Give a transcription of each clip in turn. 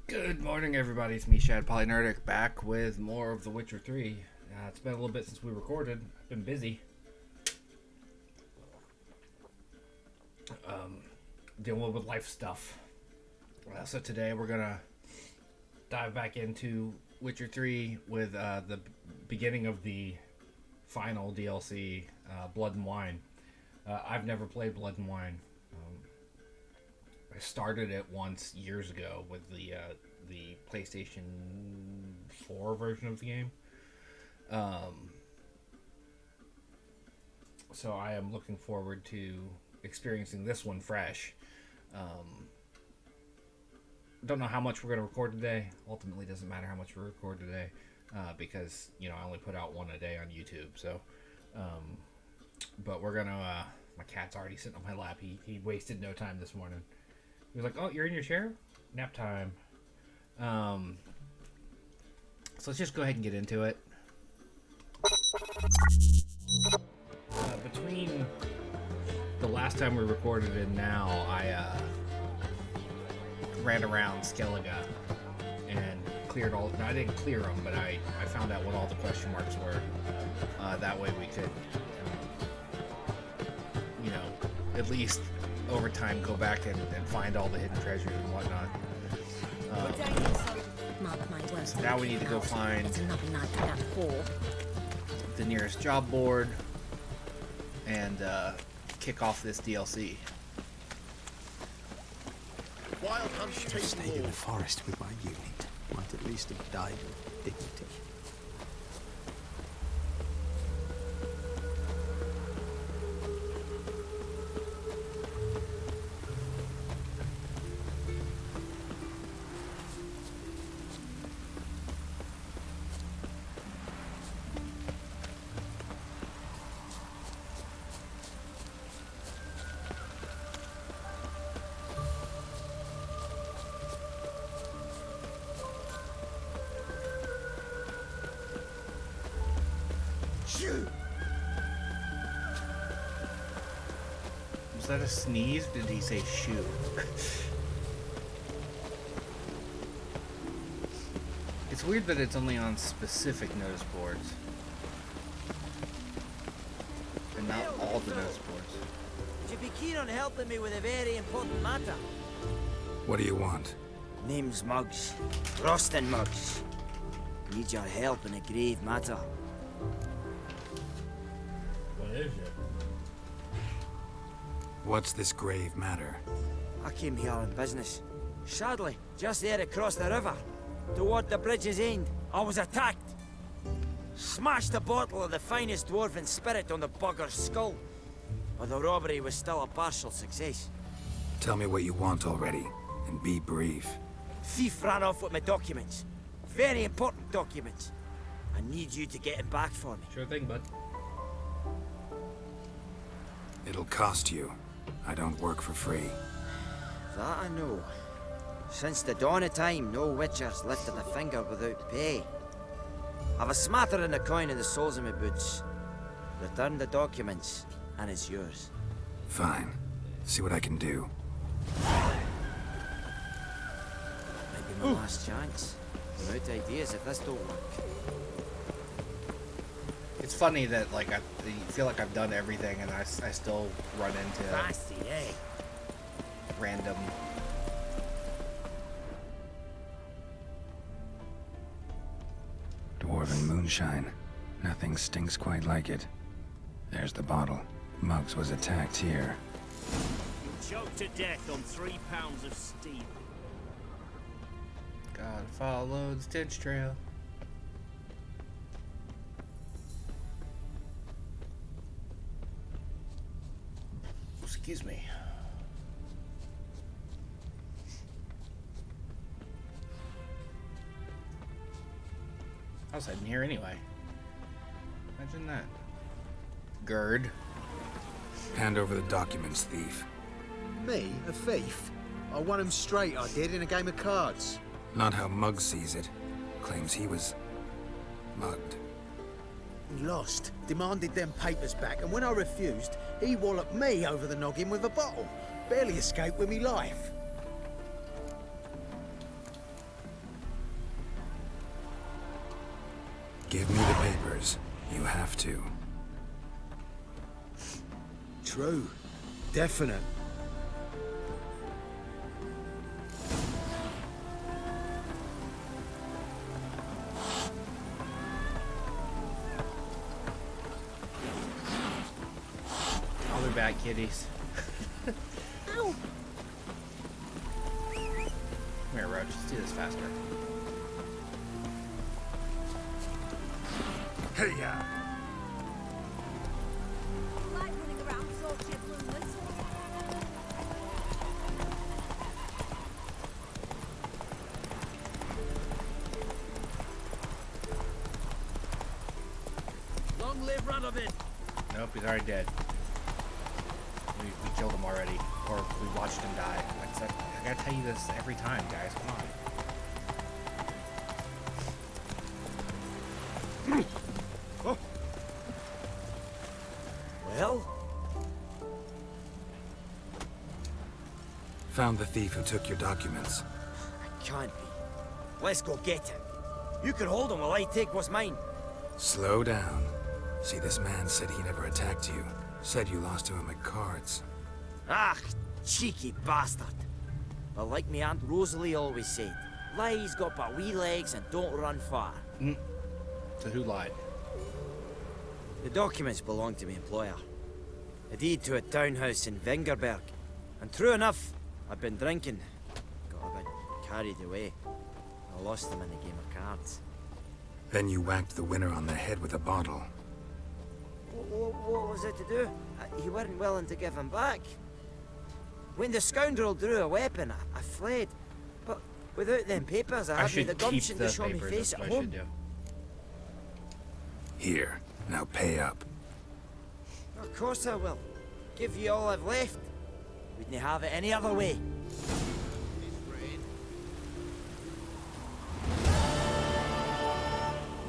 Good morning, everybody. It's me, Shad Polynerdic, back with more of The Witcher 3. It's been a little bit since we recorded. I've been busy. Dealing with life stuff. So today we're going to dive back into Witcher 3 with the beginning of the final DLC, Blood and Wine. I've never played Blood and Wine. I started it once years ago with the PlayStation 4 version of the game. So I am looking forward to experiencing this one fresh. Don't know how much we're going to record today. Ultimately, doesn't matter how much we record today because, I only put out one a day on YouTube. So, but we're going to... my cat's already sitting on my lap. He wasted no time this morning. He was like, oh, you're in your chair? Nap time. So let's just go ahead and get into it. Between the last time we recorded and now, I ran around Skellige and cleared all... No, I didn't clear them, but I found out what all the question marks were. That way we could, at least over time go back and find all the hidden treasures and whatnot. Now we need to go find the nearest job board and kick off this DLC. I should have stayed in the forest with my unit. Might at least have died with dignity. Was that a sneeze? Did he say shoe? It's weird that it's only on specific notice boards. And not all the notice boards. Would you be keen on helping me with a very important matter? What do you want? Name's Muggs. Rostin Muggs. Need your help in a grave matter. What is it? What's this grave matter? I came here on business. Sadly, just there across the river, toward the bridge's end, I was attacked. Smashed a bottle of the finest dwarven spirit on the bugger's skull. But the robbery was still a partial success. Tell me what you want already, and be brief. Thief ran off with my documents. Very important documents. I need you to get it back for me. Sure thing, bud. It'll cost you. I don't work for free. That I know. Since the dawn of time, no witcher's lifted a finger without pay. I've a smattering of coin in the soles of my boots. Return the documents, and it's yours. Fine. See what I can do. Maybe my last chance. I'm out ideas if this don't work. It's funny that, I feel like I've done everything and I still run into Nasty, eh? random... Dwarven moonshine. Nothing stinks quite like it. There's the bottle. Muggs was attacked here. Choked to death on 3 pounds of steam. Gotta follow the stench trail. Excuse me. I was heading here anyway. Imagine that. Gerd. Hand over the documents, thief. Me? A thief? I won him straight, I did, in a game of cards. Not how Muggs sees it. Claims he was... mugged. He lost, demanded them papers back, and when I refused, he walloped me over the noggin with a bottle. Barely escaped with me life. Give me the papers. You have to. True. Definite. I'll be back, kiddies. Ow! Come here, Roach. Let's do this faster. Hey, ya! Like running around salty and bloomless. Long live Radovid! Nope, he's already dead. We killed him already. Or we watched him die. Like I said, I gotta tell you this every time, guys. Come on. Well, Found the thief who took your documents. can't be. Let's go get him. You can hold him while I take what's mine. Slow down. See, this man said he never attacked you. Said you lost to him at cards. Ah, cheeky bastard. But like me Aunt Rosalie always said, lies got but wee legs and don't run far. So who lied? The documents belong to my employer. A deed to a townhouse in Vengerberg. And true enough, I've been drinking. Got a bit carried away. I lost them in a game of cards. Then you whacked the winner on the head with a bottle. What was it to do? You weren't willing to give him back. When the scoundrel drew a weapon, I fled. But without them papers, I hadn't should the keep gumption the to show me papers. face That's at what I home. should do. Here, now pay up. Of course I will. Give you all I've left. Wouldn't have it any other way.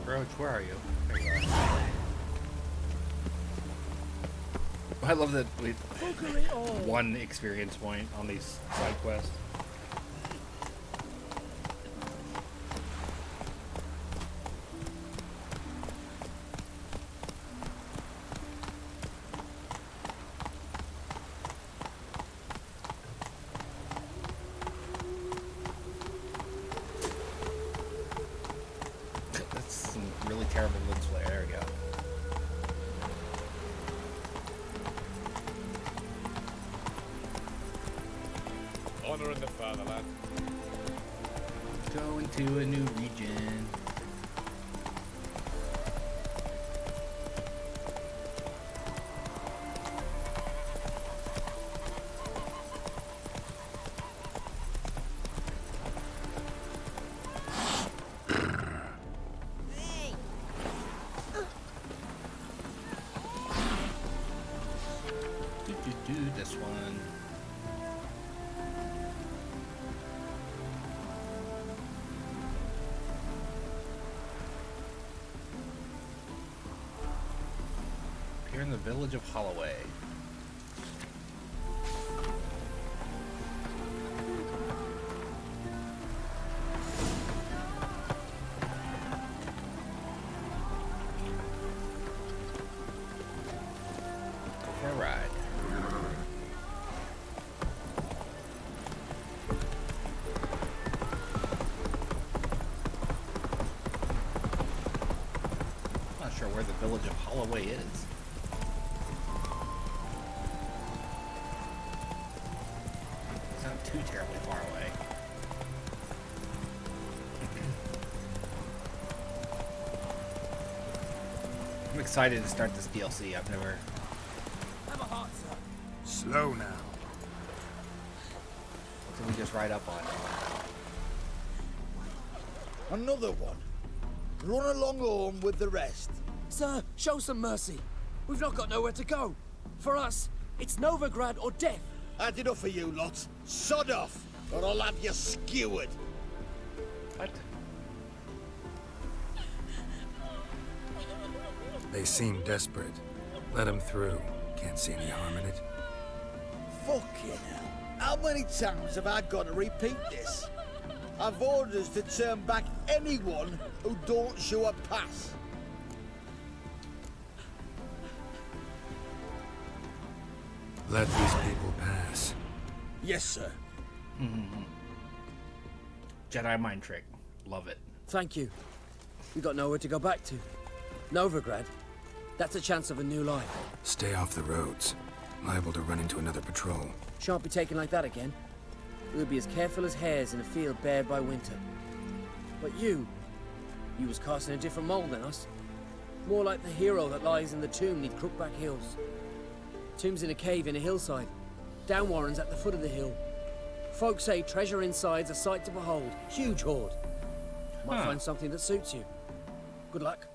Roach, where are you? There you are. I love that we one experience point on these side quests. That's some really terrible lens flare. There we go. Honor in the fatherland. Going to a new region. Do this one. Here in the village of Holloway. Go for a ride. I'm not sure where the village of Holloway is. It's not too terribly far away. I'm excited to start this DLC. I've never. Have a heart, sir. Slow now. What did we just ride up on? Another one. Run along home with the rest. Sir, show some mercy. We've not got nowhere to go. For us, it's Novigrad or death. Had enough of you lot. Sod off, or I'll have you skewered. What? They seem desperate. Let them through. Can't see any harm in it. Fucking hell. How many times have I got to repeat this? I've orders to turn back anyone who don't show a pass. Let these people pass. Yes, sir. Jedi mind trick. Love it. Thank you. We got nowhere to go back to. Novigrad. That's a chance of a new life. Stay off the roads. Liable to run into another patrol. Shan't be taken like that again. We'll be as careful as hares in a field bared by winter. But you was cast in a different mold than us. More like the hero that lies in the tomb neath Crookback Hills. Tomb's in a cave in a hillside. Downwarren's at the foot of the hill. Folks say treasure inside's a sight to behold. Huge hoard. Might find something that suits you. Good luck.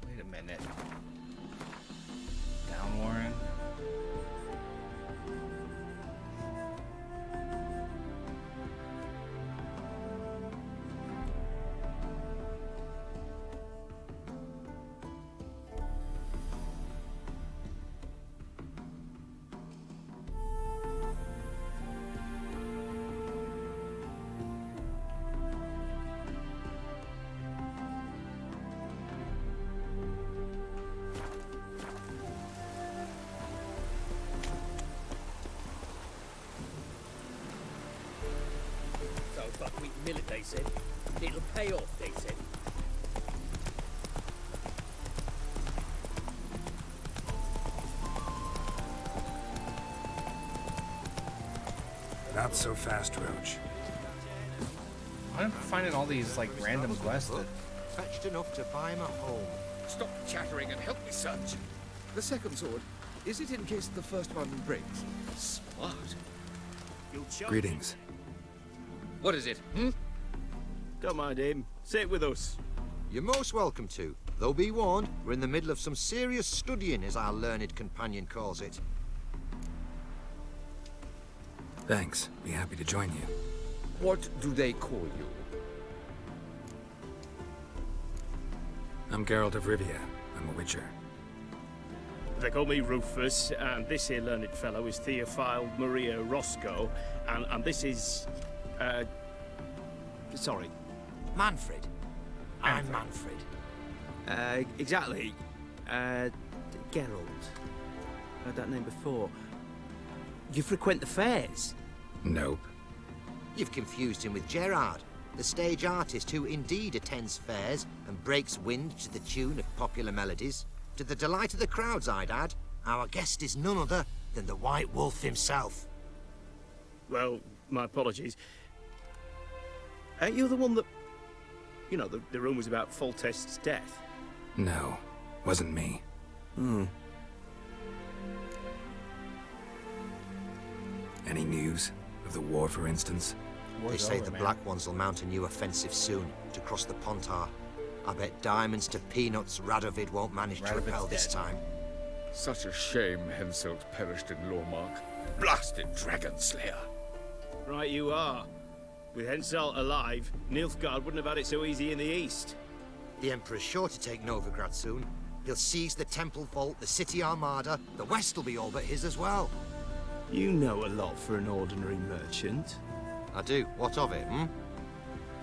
Wait a minute. Down Warren. So buckwheat millet, they said. It'll pay off, they said. Not so fast, Roach. I'm finding all these like random quests that Fetched enough to buy him a home. Stop chattering and help me search. The second sword, is it in case the first one breaks? Smart. You'll choke. Greetings. What is it, Don't mind him. Sit with us. You're most welcome to. Though be warned, we're in the middle of some serious studying, as our learned companion calls it. Thanks. Be happy to join you. What do they call you? I'm Geralt of Rivia. I'm a witcher. They call me Rufus, and this here learned fellow is Theophile Maria Roscoe, and this is, sorry. Manfred. I'm Manfred. Exactly. Geralt. Heard that name before. You frequent the fairs? Nope. You've confused him with Gerard, the stage artist who indeed attends fairs and breaks wind to the tune of popular melodies. To the delight of the crowds, I'd add. Our guest is none other than the White Wolf himself. Well, my apologies. Ain't you the one that... You know, the rumours about Foltest's death? No. Wasn't me. Any news? Of the war, for instance? They say the Black Ones will mount a new offensive soon to cross the Pontar. I bet diamonds to peanuts Radovid won't manage to repel this time. Such a shame Henselt perished in Lormark. Blasted dragon slayer. Right you are. With Henselt alive, Nilfgaard wouldn't have had it so easy in the east. The Emperor's sure to take Novigrad soon. He'll seize the Temple Vault, the City Armada. The West will be all but his as well. You know a lot for an ordinary merchant. I do. What of it,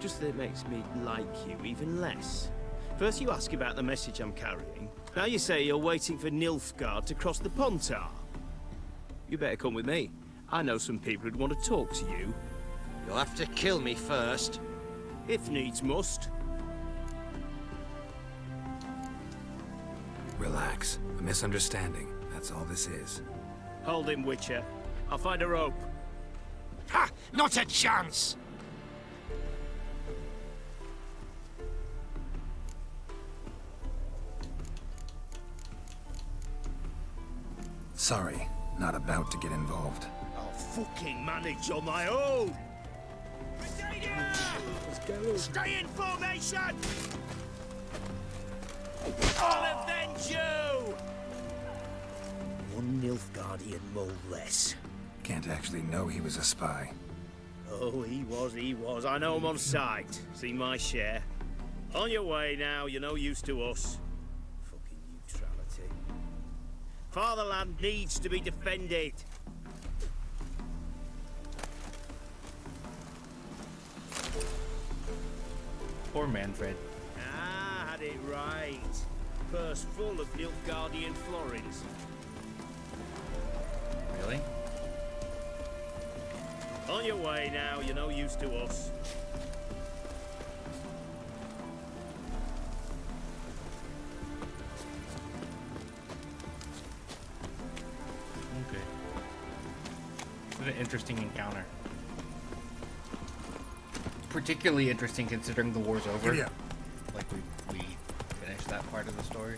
Just that it makes me like you even less. First you ask about the message I'm carrying. Now you say you're waiting for Nilfgaard to cross the Pontar. You better come with me. I know some people who'd want to talk to you. You'll have to kill me first. If needs must. Relax. A misunderstanding. That's all this is. Hold him, Witcher. I'll find a rope. Ha! Not a chance! Sorry. Not about to get involved. I'll fucking manage on my own! Stay in formation! I'll avenge you! One Nilfgaardian mole less. Can't actually know he was a spy. Oh, he was. I know him on sight. Seen my share. On your way now, you're no use to us. Fucking neutrality. Fatherland needs to be defended. Poor Manfred. Ah, had it right. Purse full of Nilfgaardian florins. Really? On your way now, you're no use to us. Okay. What an interesting encounter. Particularly interesting considering the war's over. Yeah. Like we finished that part of the story.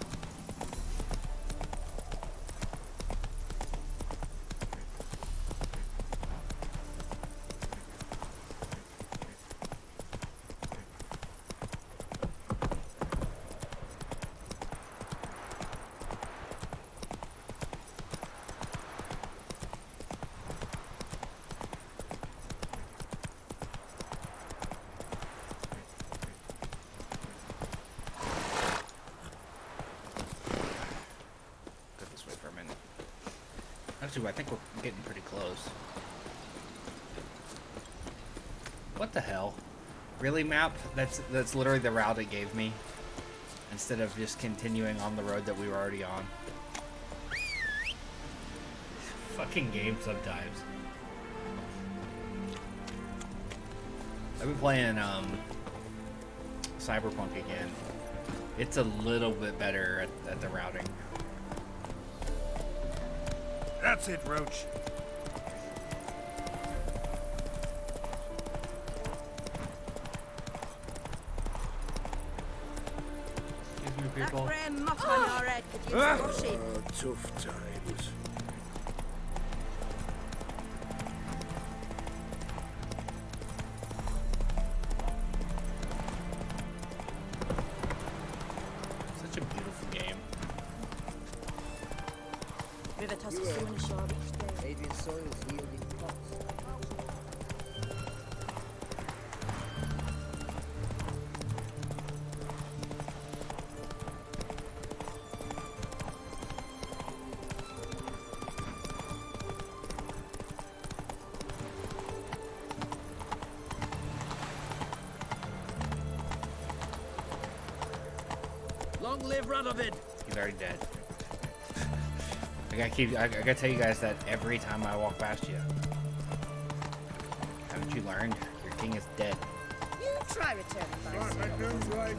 Actually, I think we're getting pretty close. What the hell? Really, map? That's literally the route it gave me. Instead of just continuing on the road that we were already on. Fucking game sometimes. I've been playing Cyberpunk again. It's a little bit better at the routing. That's it, Roach. Excuse me, That people. grey muck on your head could use washing. Oh, tough times. Such a beautiful game. River tosses you in a shore each day. Adrian soils yielding pots. Long live Radovid! He's already dead. I gotta tell you guys that every time I walk past you. Haven't you learned? Your king is dead. You try returning my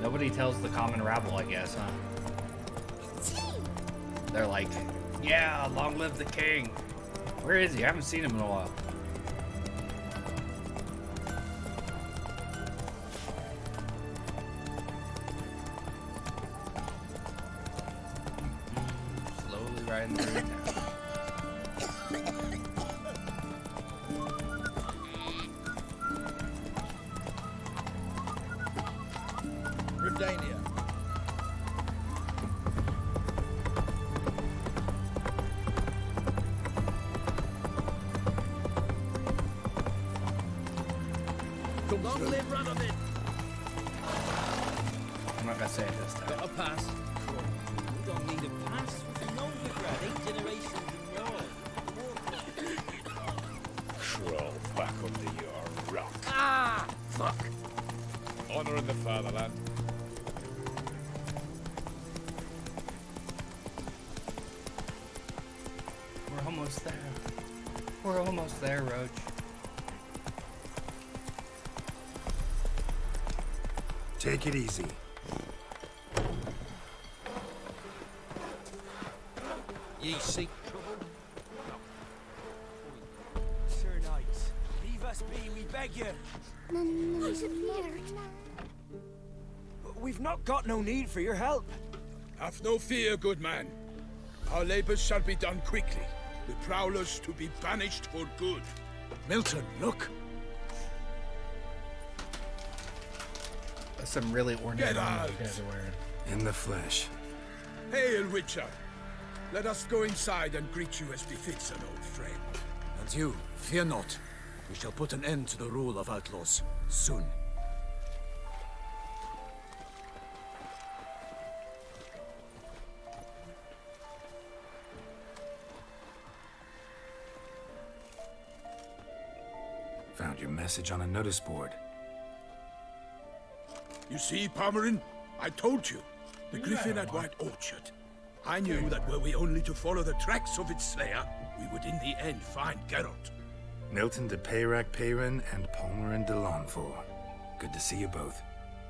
Nobody tells the common rabble, I guess, huh? They're like, yeah, long live the king. Where is he? I haven't seen him in a while. Slowly riding through town. Redania. Long live Radovid! I'm not gonna say it this time. Got a pass. You don't need a pass. We've known for 8 generations in yours. Crawl back under your rock. Ah! Fuck! Honor in the fatherland. We're almost there. We're almost there, Roach. Take it easy. Ye seek trouble? No. Sir Knights, leave us be, we beg you. None disappeared. We've not got no need for your help. Have no fear, good man. Our labors shall be done quickly. The prowlers to be banished for good. Milton, look. That's some really ornate Get armor out. you guys are wearing. In the flesh. Hail, Witcher. Let us go inside and greet you as befits an old friend. And you, fear not. We shall put an end to the rule of outlaws, soon. Found Found your message on a notice board. You see, Palmerin? I told you. The Griffin at White Orchard. I knew that were we only to follow the tracks of its slayer, we would in the end find Geralt. Milton de Peyrac-Peyrin and Polynerdic de Launfort. Good to see you both.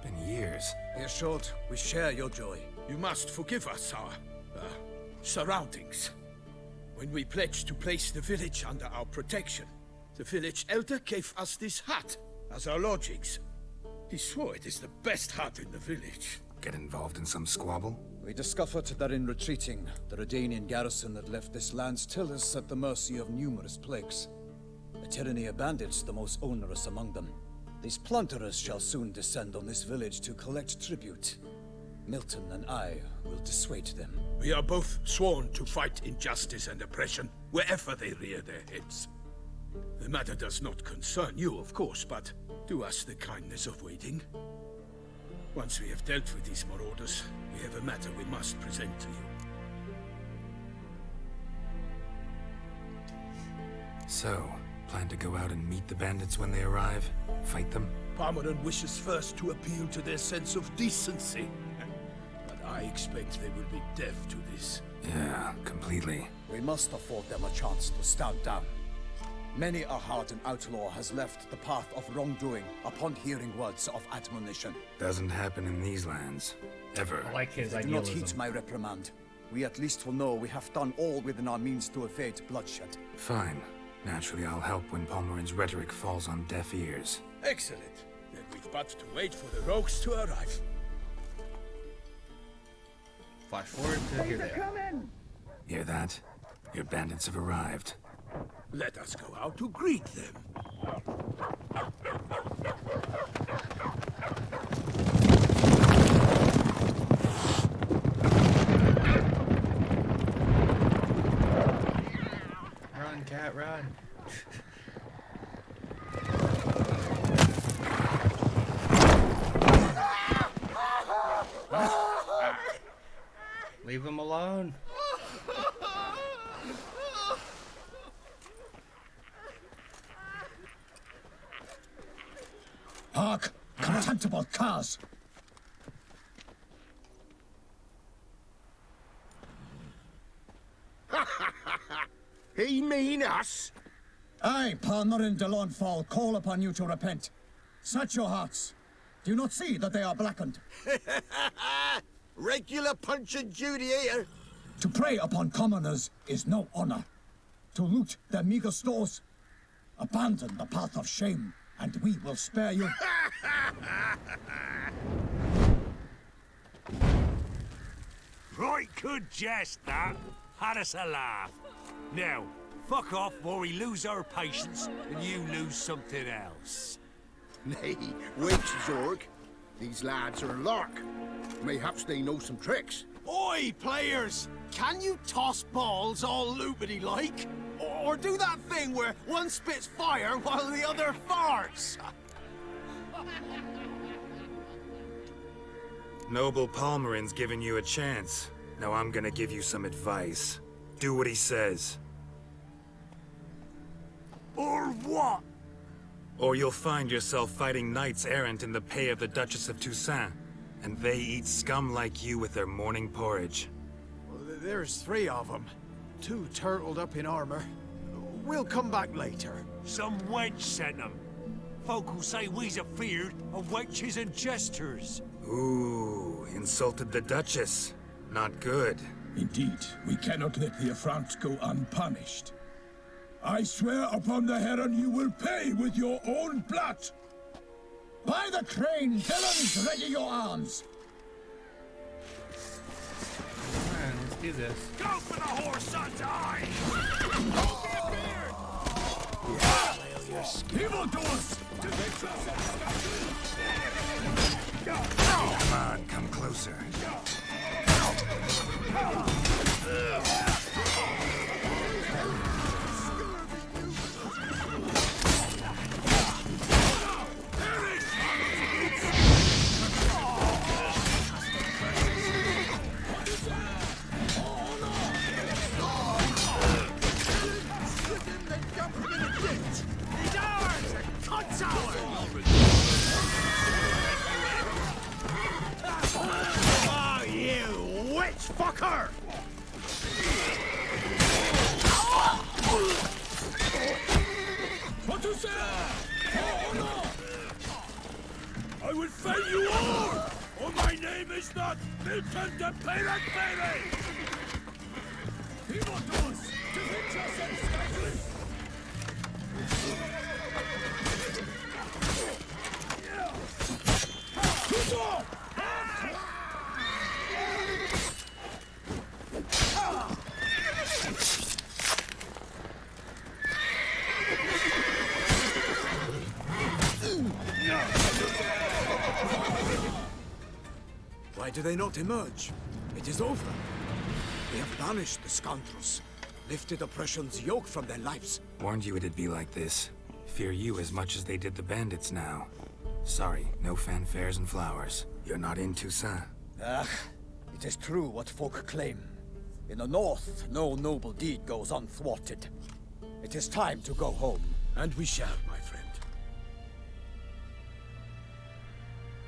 Been years. Dear Short, we share your joy. You must forgive us our surroundings. When we pledged to place the village under our protection, the village elder gave us this hut as our lodgings. He swore it is the best hut in the village. Get involved in some squabble? We discovered that in retreating, the Redanian garrison that left this land still is at the mercy of numerous plagues. The tyranny of bandits the most onerous among them. These plunderers shall soon descend on this village to collect tribute. Milton and I will dissuade them. We are both sworn to fight injustice and oppression wherever they rear their heads. The matter does not concern you, of course, but do us the kindness of waiting. Once we have dealt with these marauders, we have a matter we must present to you. So, plan to go out and meet the bandits when they arrive? Fight them? Palmerin wishes first to appeal to their sense of decency. But I expect they will be deaf to this. Yeah, completely. We must afford them a chance to stand down. Many a hardened outlaw has left the path of wrongdoing upon hearing words of admonition. Doesn't happen in these lands. Ever. I like his Do idealism. not heed my reprimand. We at least will know we have done all within our means to evade bloodshed. Fine. Naturally, I'll help when Palmerin's rhetoric falls on deaf ears. Excellent. Then we've but to wait for the rogues to arrive. Flash forward to here they are. Hear that? Your bandits have arrived. Let us go out to greet them. Run, cat, run. Leave him alone. Hark! Contemptible curs! He mean us? I, Polynerdic de Launfort, call upon you to repent. Set your hearts. Do you not see that they are blackened? Regular punch and duty here. To prey upon commoners is no honor. To loot their meager stores, abandon the path of shame, and we will spare you. Right good jest, that. Had us a laugh. Now, fuck off before we lose our patience and you lose something else. Nay, wait, Zorg. These lads are lark. Mayhaps they know some tricks. Oi, players! Can you toss balls all loopity-like? Or do that thing where one spits fire while the other farts? Noble Palmerin's given you a chance. Now I'm gonna give you some advice. Do what he says. Or what? Or you'll find yourself fighting knights errant in the pay of the Duchess of Toussaint. And they eat scum like you with their morning porridge. Well, there's 3 of them. 2 turtled up in armor. We'll come back later. Some wench sent them. Folk will say we's afeard of wenches and jesters. Ooh, insulted the Duchess. Not good. Indeed, we cannot let the affront go unpunished. I swear upon the Heron you will pay with your own blood! By the crane, villains, ready your arms! Man, let's do this. Go for the horse, son's eye! Evildoers! Come on, come closer. Let's fuck her! What to say? Oh, no! I will fail you all! Or my name is not Milton the Pirate Baby! Timothos! To hit yourself slightly! Why do they not emerge? It is over. We have banished the scoundrels, lifted oppression's yoke from their lives. Warned you it'd be like this. Fear you as much as they did the bandits now. Sorry, no fanfares and flowers. You're not in Toussaint. Ah, it is true what folk claim. In the north, no noble deed goes unthwarted. It is time to go home. And we shall, my friend.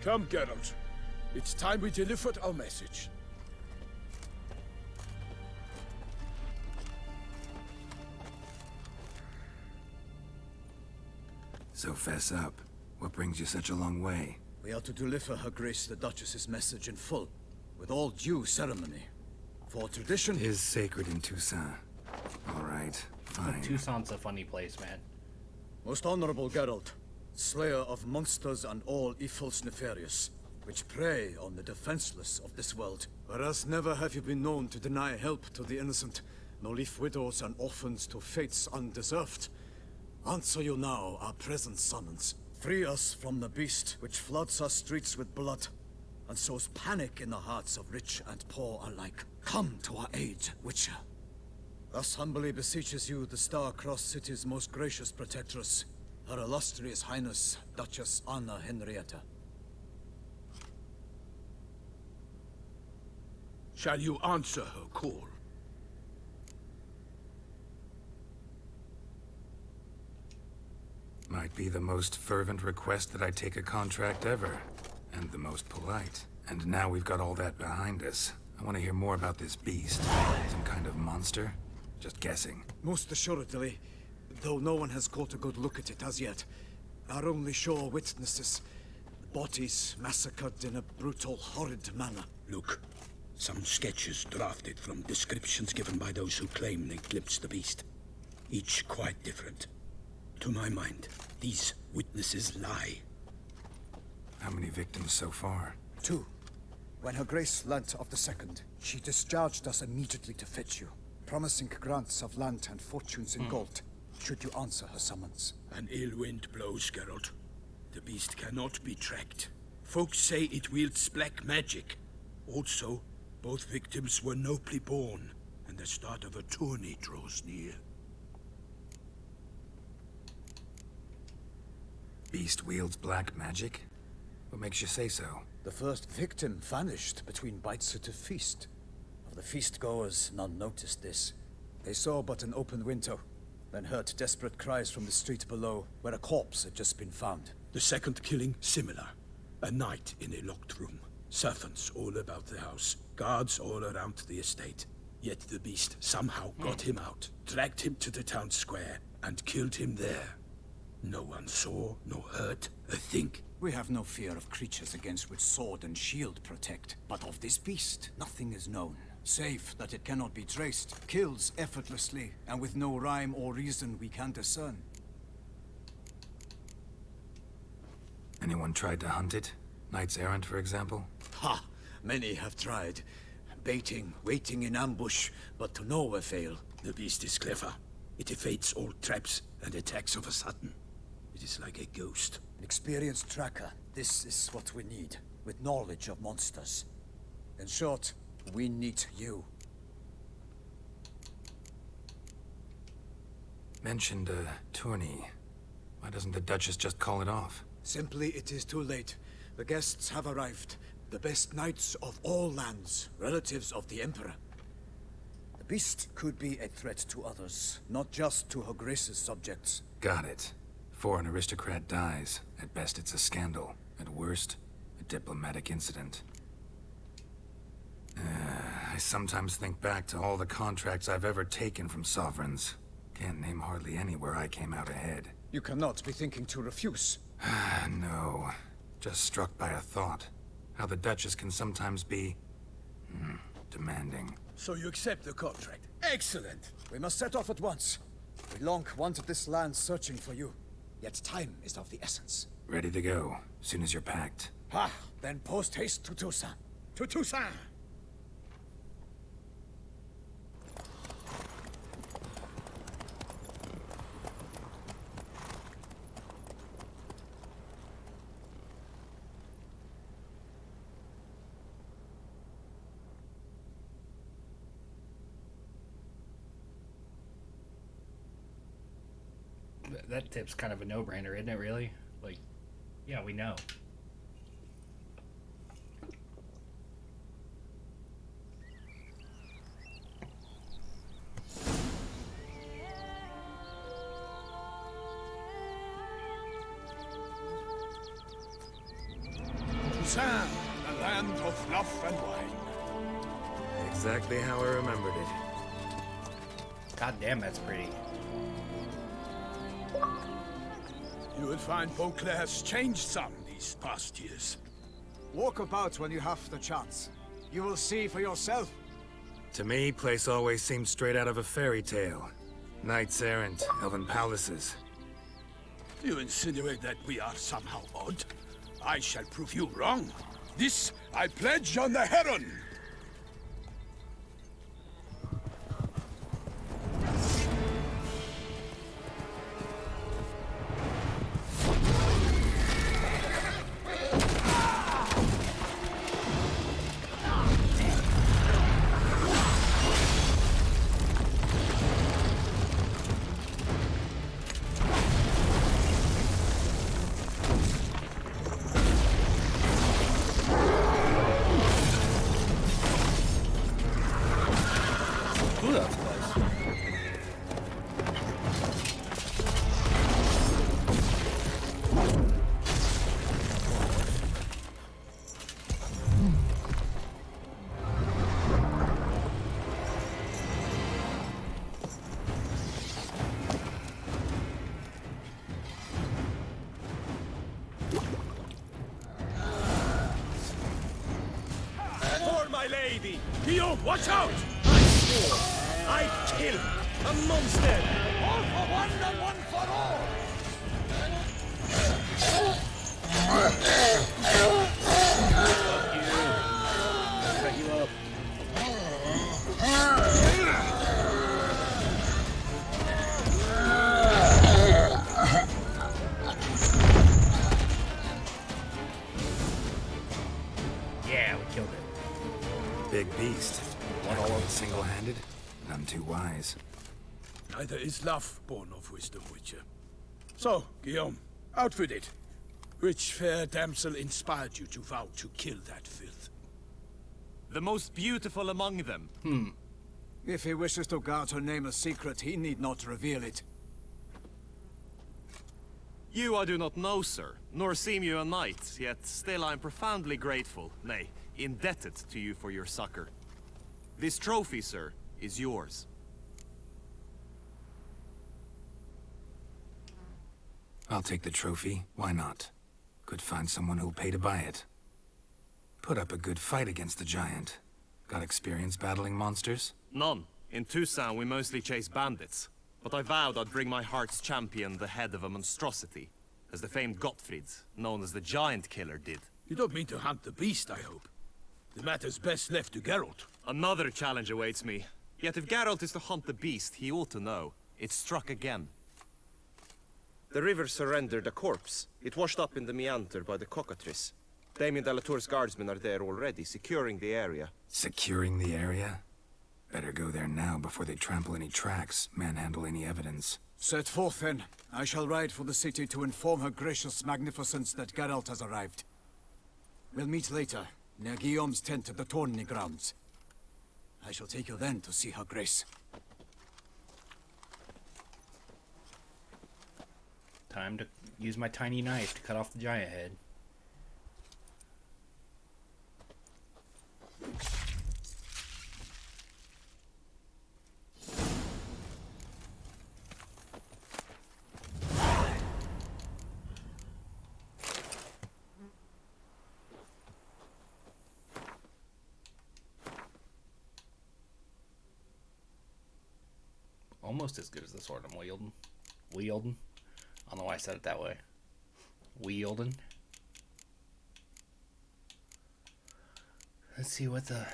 Come, Geralt. It's time we delivered our message. So fess up. What brings you such a long way? We are to deliver Her Grace the Duchess's message in full, with all due ceremony. For tradition... Is sacred in Toussaint. All right, fine. Toussaint's a funny place, man. Most honorable Geralt, slayer of monsters and all evils nefarious, which prey on the defenseless of this world. Whereas never have you been known to deny help to the innocent, nor leave widows and orphans to fates undeserved. Answer you now our present summons. Free us from the beast which floods our streets with blood, and sows panic in the hearts of rich and poor alike. Come to our aid, Witcher. Thus humbly beseeches you the Star-Crossed City's most gracious protectress, Her Illustrious Highness, Duchess Anna Henrietta. Shall you answer her call? Might be the most fervent request that I take a contract ever. And the most polite. And now we've got all that behind us. I want to hear more about this beast. Some kind of monster? Just guessing. Most assuredly, though no one has caught a good look at it as yet. Our only sure witnesses. Bodies massacred in a brutal, horrid manner. Look, some sketches drafted from descriptions given by those who claim they glimpsed the beast. Each quite different. To my mind, these witnesses lie. How many victims so far? 2. When Her Grace learnt of the second, she discharged us immediately to fetch you, promising grants of land and fortunes in gold, should you answer her summons. An ill wind blows, Geralt. The beast cannot be tracked. Folks say it wields black magic. Also, both victims were nobly born, and the start of a tourney draws near. Beast wields black magic? What makes you say so? The first victim vanished between bites at a feast. Of the feast-goers, none noticed this. They saw but an open window, then heard desperate cries from the street below, where a corpse had just been found. The second killing, similar. A night in a locked room. Servants all about the house. Guards all around the estate. Yet the beast somehow got him out, dragged him to the town square, and killed him there. No one saw, nor heard a thing. We have no fear of creatures against which sword and shield protect. But of this beast, nothing is known. Save that it cannot be traced, kills effortlessly, and with no rhyme or reason we can discern. Anyone tried to hunt it? Knights errant, for example? Ha! Many have tried. Baiting, waiting in ambush, but to no avail. The beast is clever. It evades all traps and attacks of a sudden. It is like a ghost. An experienced tracker. This is what we need, with knowledge of monsters. In short, we need you. Mentioned a tourney. Why doesn't the Duchess just call it off? Simply, it is too late. The guests have arrived. The best knights of all lands, relatives of the Emperor. The beast could be a threat to others, not just to Her Grace's subjects. Got it. Before an aristocrat dies, at best it's a scandal. At worst, a diplomatic incident. I sometimes think back to all the contracts I've ever taken from sovereigns. Can't name hardly any where I came out ahead. You cannot be thinking to refuse. No. Just struck by a thought. How the Duchess can sometimes be... demanding. So you accept the contract? Excellent! We must set off at once. We long wanted this land searching for you. Yet time is of the essence. Ready to go, soon as you're packed. Ah, then post haste to Toussaint. To Toussaint! That tip's kind of a no-brainer, isn't it, really? Like, yeah, we know. Toussaint, the land of fluff and wine. Exactly how I remembered it. God damn, that's pretty. You will find Beauclair's changed some these past years. Walk about when you have the chance. You will see for yourself. To me, place always seemed straight out of a fairy tale. Knights errant, elven palaces. You insinuate that we are somehow odd? I shall prove you wrong. This I pledge on the Heron! Guillaume, watch out! I swore I'd kill a monster! All for one and one for all! Cut you up. Yeah, we killed it. Big beast. One all out single-handed? None too wise. Neither is love born of wisdom, Witcher. So, Guillaume, out with it. Which fair damsel inspired you to vow to kill that filth? The most beautiful among them. If he wishes to guard her name a secret, he need not reveal it. You I do not know, sir, nor seem you a knight, yet still I am profoundly grateful, nay, indebted to you for your succor. This trophy, sir, is yours. I'll take the trophy. Why not? Could find someone who'll pay to buy it. Put up a good fight against the giant. Got experience battling monsters? None. In Toussaint we mostly chase bandits. But I vowed I'd bring my heart's champion the head of a monstrosity, as the famed Gottfried, known as the Giant Killer, did. You don't mean to hunt the beast, I hope. The matter's best left to Geralt. Another challenge awaits me. Yet if Geralt is to hunt the beast, he ought to know. It struck again. The river surrendered a corpse. It washed up in the meander by the cockatrice. Damien de la Tour's guardsmen are there already, securing the area. Securing the area? Better go there now before they trample any tracks, manhandle any evidence. Set forth then. I shall ride for the city to inform her gracious magnificence that Geralt has arrived. We'll meet later, near Guillaume's tent at the tourney grounds. I shall take you then to see her grace. Time to use my tiny knife to cut off the giant head. almost as good as the sword I'm wielding. Wielding? I don't know why I said it that way. Wielding. Let's see what the...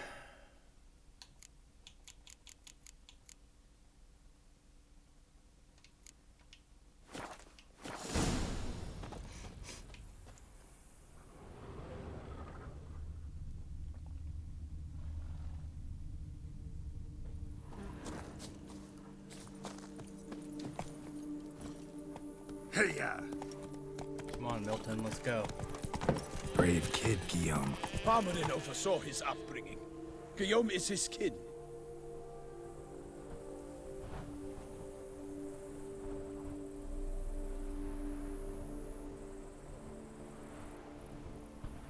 Hey-ya! Come on, Milton, let's go. Brave kid, Guillaume. Parmanin oversaw his upbringing. Guillaume is his kid.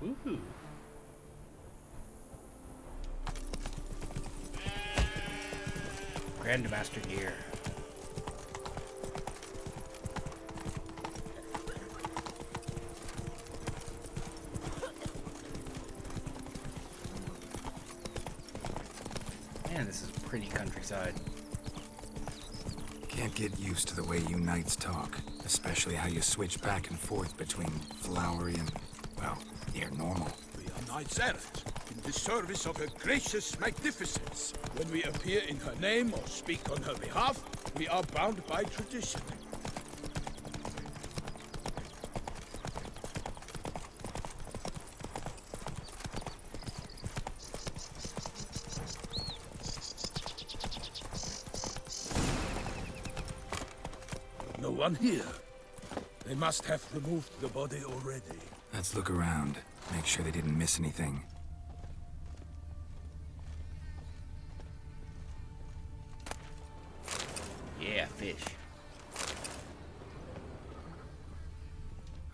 Woohoo! Grandmaster gear. Man, this is pretty countryside. Can't get used to the way you knights talk, especially how you switch back and forth between flowery and, well, near normal. We are knights errant, in the service of her gracious magnificence. When we appear in her name or speak on her behalf, we are bound by tradition. No one here. They must have removed the body already. Let's look around, make sure they didn't miss anything. Yeah, fish.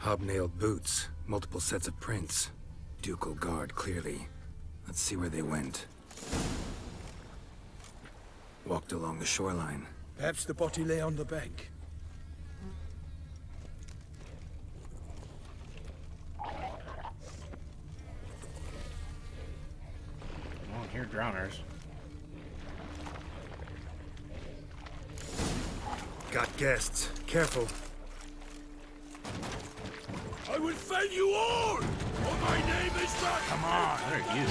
Hobnailed boots, multiple sets of prints. Ducal guard, clearly. Let's see where they went. Walked along the shoreline. Perhaps the body lay on the bank. Well, here, drowners. Got guests. Careful. I will fell you all! For my name is not... Come on! What are you?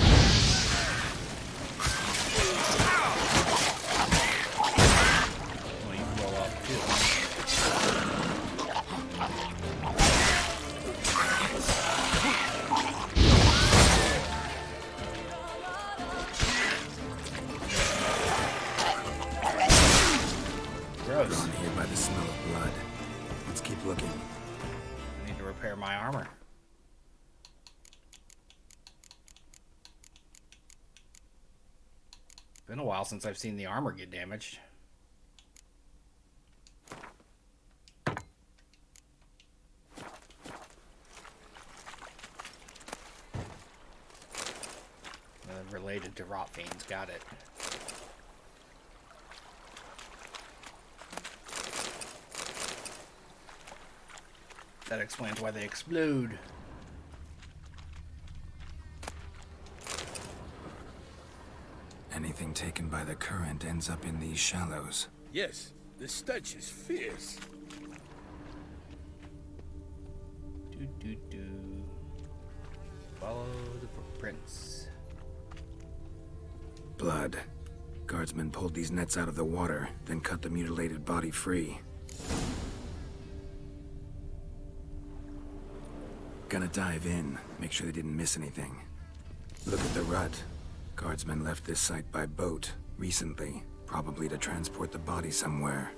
Well, you blow up too. Gross. Drawn here by the smell of blood. Let's keep looking. I need to repair my armor. Been a while since I've seen the armor get damaged. Related to rot fiends, got it. That explains why they explode. Anything taken by the current ends up in these shallows. Yes, the stench is fierce. Follow the footprints. Blood. Guardsmen pulled these nets out of the water, then cut the mutilated body free. Gonna dive in, make sure they didn't miss anything. Look at the rut. Guardsmen left this site by boat recently, probably to transport the body somewhere.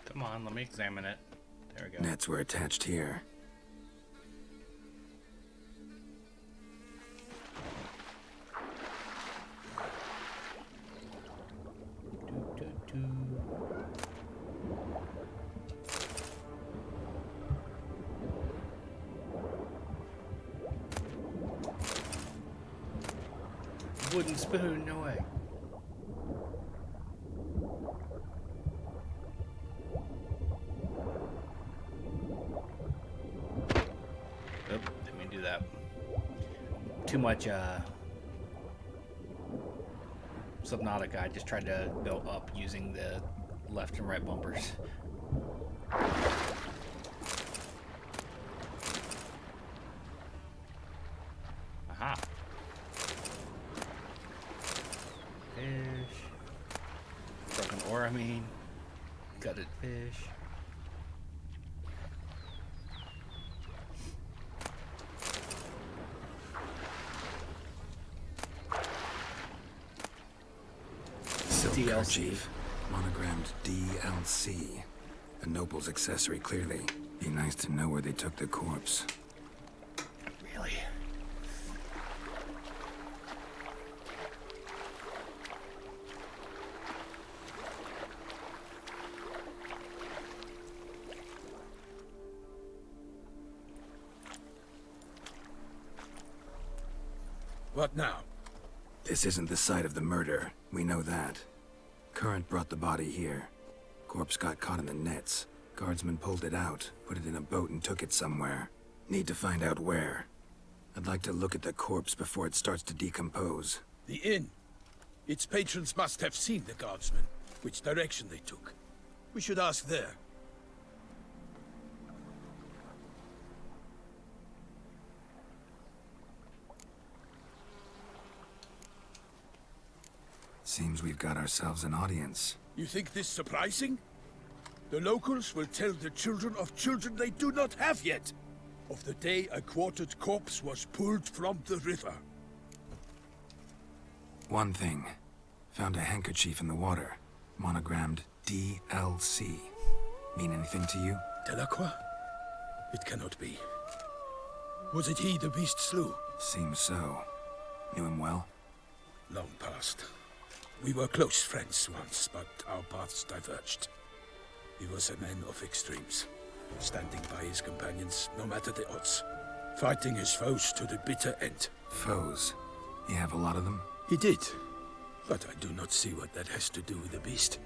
Come on, let me examine it. There we go. Nets were attached here. Wooden spoon, no way. too much Subnautica. I just tried to go up using the left and right bumpers. Aha. Fish. Broken ore, I mean. Gutted fish. Silk kerchief, monogrammed DLC. A noble's accessory, clearly. Be nice to know where they took the corpse. Really? What now? This isn't the site of the murder. We know that. Current brought the body here. Corpse got caught in the nets. Guardsmen pulled it out, put it in a boat and took it somewhere. Need to find out where. I'd like to look at the corpse before it starts to decompose. The inn. Its patrons must have seen the guardsmen, which direction they took. We should ask there. Seems we've got ourselves an audience. You think this surprising? The locals will tell the children of children they do not have yet, of the day a quartered corpse was pulled from the river. One thing. Found a handkerchief in the water. Monogrammed DLC. Mean anything to you? Delacroix? It cannot be. Was it he the beast slew? Seems so. Knew him well? Long past. We were close friends once, but our paths diverged. He was a man of extremes, standing by his companions, no matter the odds. Fighting his foes to the bitter end. Foes? You have a lot of them? He did, but I do not see what that has to do with the beast.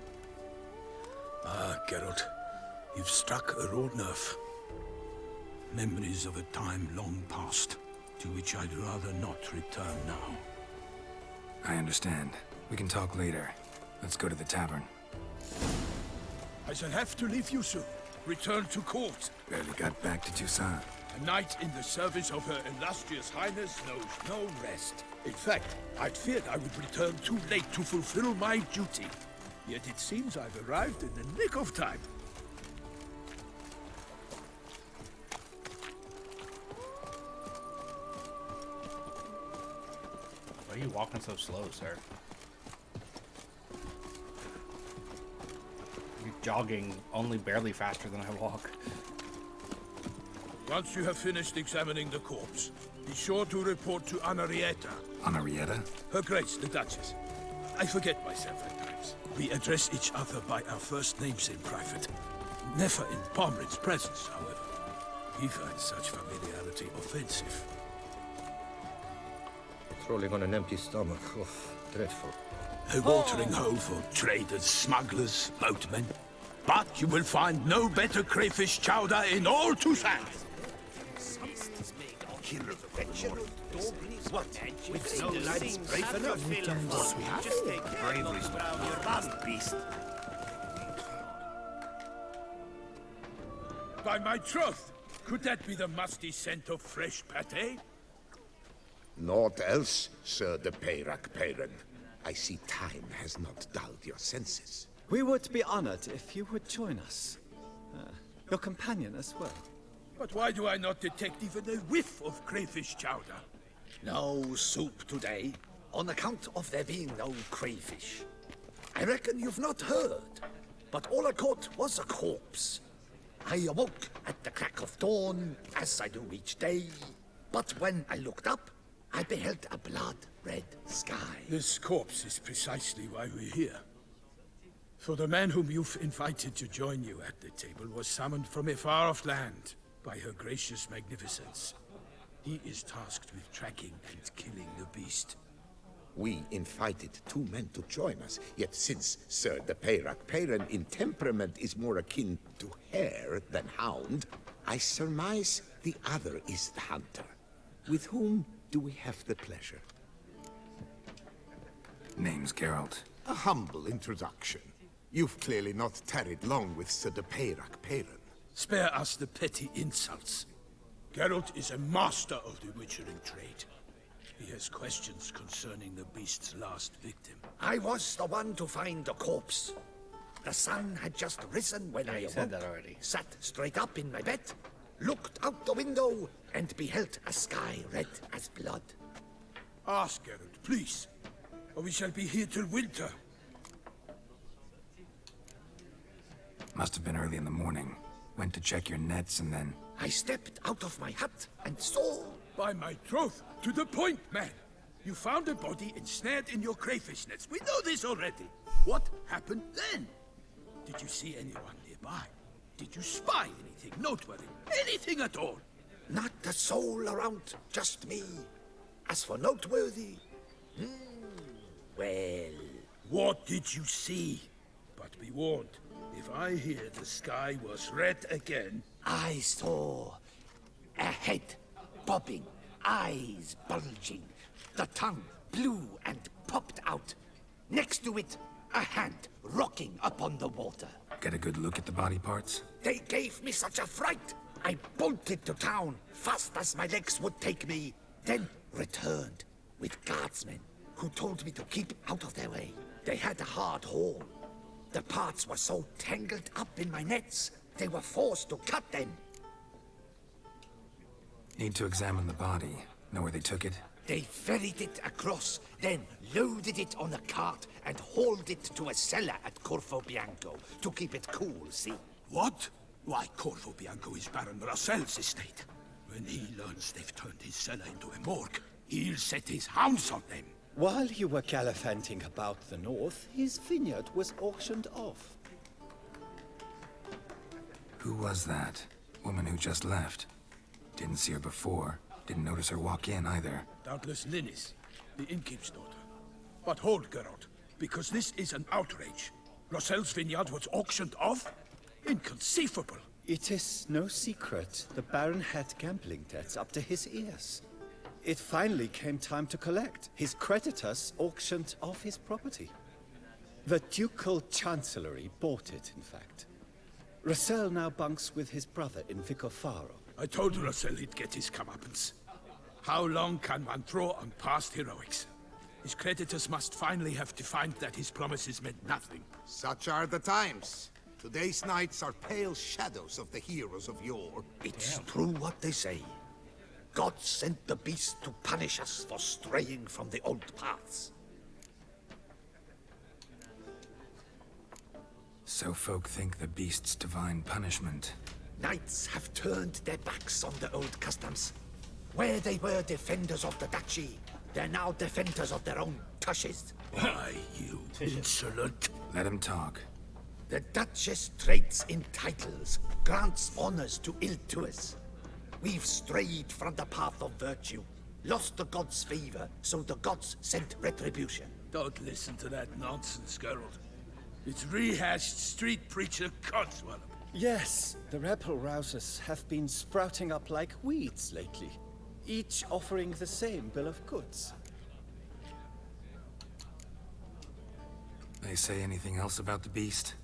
Ah, Geralt, you've struck a raw nerve. Memories of a time long past, to which I'd rather not return now. I understand. We can talk later. Let's go to the tavern. I shall have to leave you soon. Return to court. Barely got back to Toussaint. A knight in the service of Her Illustrious Highness knows no rest. In fact, I'd feared I would return too late to fulfill my duty. Yet it seems I've arrived in the nick of time. Why are you walking so slow, sir? You're jogging only barely faster than I walk. Once you have finished examining the corpse, be sure to report to Anarietta. Anarietta? Her Grace, the Duchess. I forget myself at times. We address each other by our first names in private. Never in Pomrin's presence, however. He finds such familiarity offensive. Patrolling on an empty stomach. Oh, dreadful. A watering hole for traders, smugglers, boatmen. But you will find no better crayfish chowder in all Toussaint. What? We've seen the lads brave enough. Just take bravery from your last beast. By my troth, could that be the musty scent of fresh pâté? Naught else, Sir de Peyrac-Peyran. I see time has not dulled your senses. We would be honored if you would join us. Your companion as well. But why do I not detect even a whiff of crayfish chowder? No soup today, on account of there being no crayfish. I reckon you've not heard, but all I caught was a corpse. I awoke at the crack of dawn, as I do each day, but when I looked up, I beheld a blood-red sky. This corpse is precisely why we're here. For the man whom you've invited to join you at the table was summoned from a far-off land by her gracious magnificence. He is tasked with tracking and killing the beast. We invited two men to join us, yet since Sir de Peyrac-Peyran in temperament is more akin to hare than hound, I surmise the other is the hunter, with whom do we have the pleasure? Name's Geralt. A humble introduction. You've clearly not tarried long with Sir de Peyrac Peyran. Spare us the petty insults. Geralt is a master of the witchering trade. He has questions concerning the beast's last victim. I was the one to find the corpse. The sun had just risen when I awoke, said that already. Sat straight up in my bed, looked out the window, and beheld a sky red as blood. Ask Geralt, please, or we shall be here till winter. Must have been early in the morning. Went to check your nets and then... I stepped out of my hut and saw... By my troth, to the point, man. You found a body ensnared in your crayfish nets. We know this already. What happened then? Did you see anyone nearby? Did you spy anything noteworthy? Anything at all? Not a soul around, just me. As for noteworthy... well... What did you see? But be warned, if I hear the sky was red again... I saw a head bobbing, eyes bulging, the tongue blue and popped out. Next to it, a hand rocking upon the water. Get a good look at the body parts? They gave me such a fright. I bolted to town, fast as my legs would take me, then returned with guardsmen who told me to keep out of their way. They had a hard haul. The parts were so tangled up in my nets, they were forced to cut them. Need to examine the body. Know where they took it? They ferried it across, then loaded it on a cart and hauled it to a cellar at Corvo Bianco to keep it cool, see? What? Why, Corvo Bianco is Baron Rossel's estate. When he learns they've turned his cellar into a morgue, he'll set his hounds on them. While you were gallivanting about the north, his vineyard was auctioned off. Who was that? Woman who just left. Didn't see her before. Didn't notice her walk in either. Doubtless Linnis, the innkeep's daughter. But hold, Geralt, because this is an outrage. Rossel's vineyard was auctioned off? Inconceivable. It is no secret the Baron had gambling debts up to his ears. It finally came time to collect. His creditors auctioned off his property. The Ducal Chancellery bought it, in fact. Rossel now bunks with his brother in Vicofaro. I told Rossel he'd get his comeuppance. How long can one throw on past heroics? His creditors must finally have defined that his promises meant nothing. Such are the times. Today's knights are pale shadows of the heroes of yore. It's true what they say. God sent the beast to punish us for straying from the old paths. So folk think the beast's divine punishment. Knights have turned their backs on the old customs. Where they were defenders of the duchy, they're now defenders of their own tushes. Why, you insolent... Let him talk. The Duchess trades in titles, grants honors to ill-doers. We've strayed from the path of virtue, lost the gods' favor, so the gods sent retribution. Don't listen to that nonsense, Geralt. It's rehashed street preacher codswallop. Yes, the rebel rousers have been sprouting up like weeds lately, each offering the same bill of goods. They say anything else about the beast?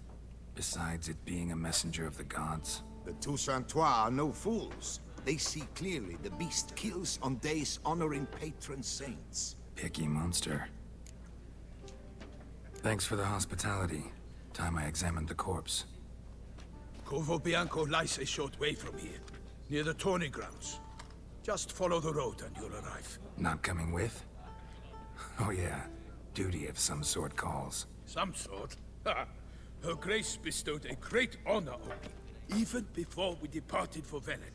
Besides it being a messenger of the gods? The Toussaintois are no fools. They see clearly the beast kills on days honoring patron saints. Picky monster. Thanks for the hospitality. Time I examined the corpse. Corvo Bianco lies a short way from here, near the tourney grounds. Just follow the road and you'll arrive. Not coming with? Oh yeah, duty of some sort calls. Some sort? Ha! Her Grace bestowed a great honor on me, even before we departed for Velen.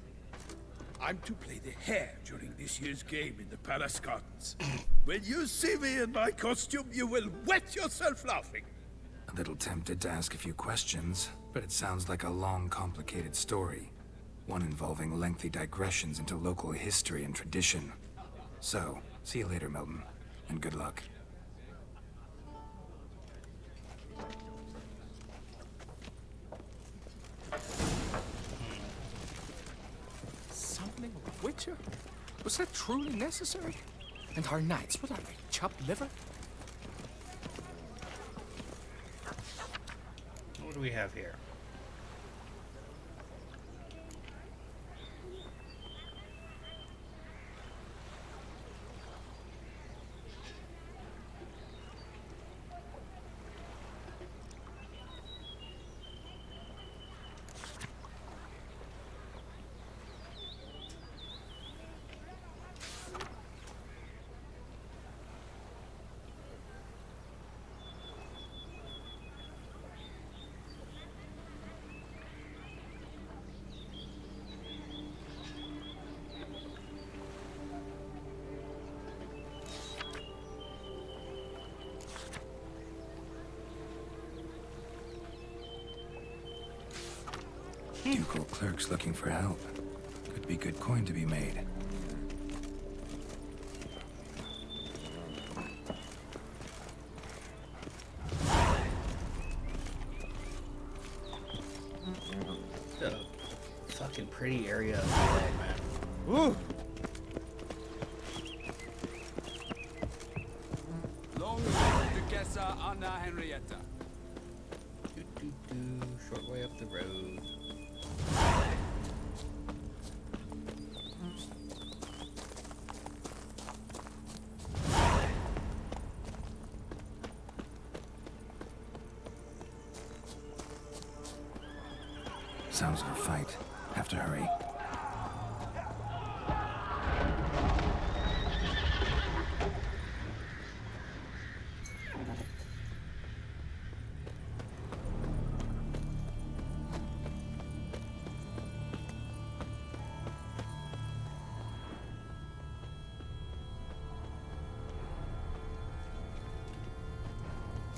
I'm to play the hare during this year's game in the palace gardens. When you see me in my costume, you will wet yourself laughing. A little tempted to ask a few questions, but it sounds like a long, complicated story. One involving lengthy digressions into local history and tradition. So, see you later, Milton, and good luck. Summoning a Witcher? Was that truly necessary? And our knights, what are they, chopped liver? What do we have here? Ducal clerks looking for help. Could be good coin to be made. The fucking pretty area of the world, man. Woo! Long live Duchess Anna Henrietta. Short way up the road. Sounds like a fight. Have to hurry.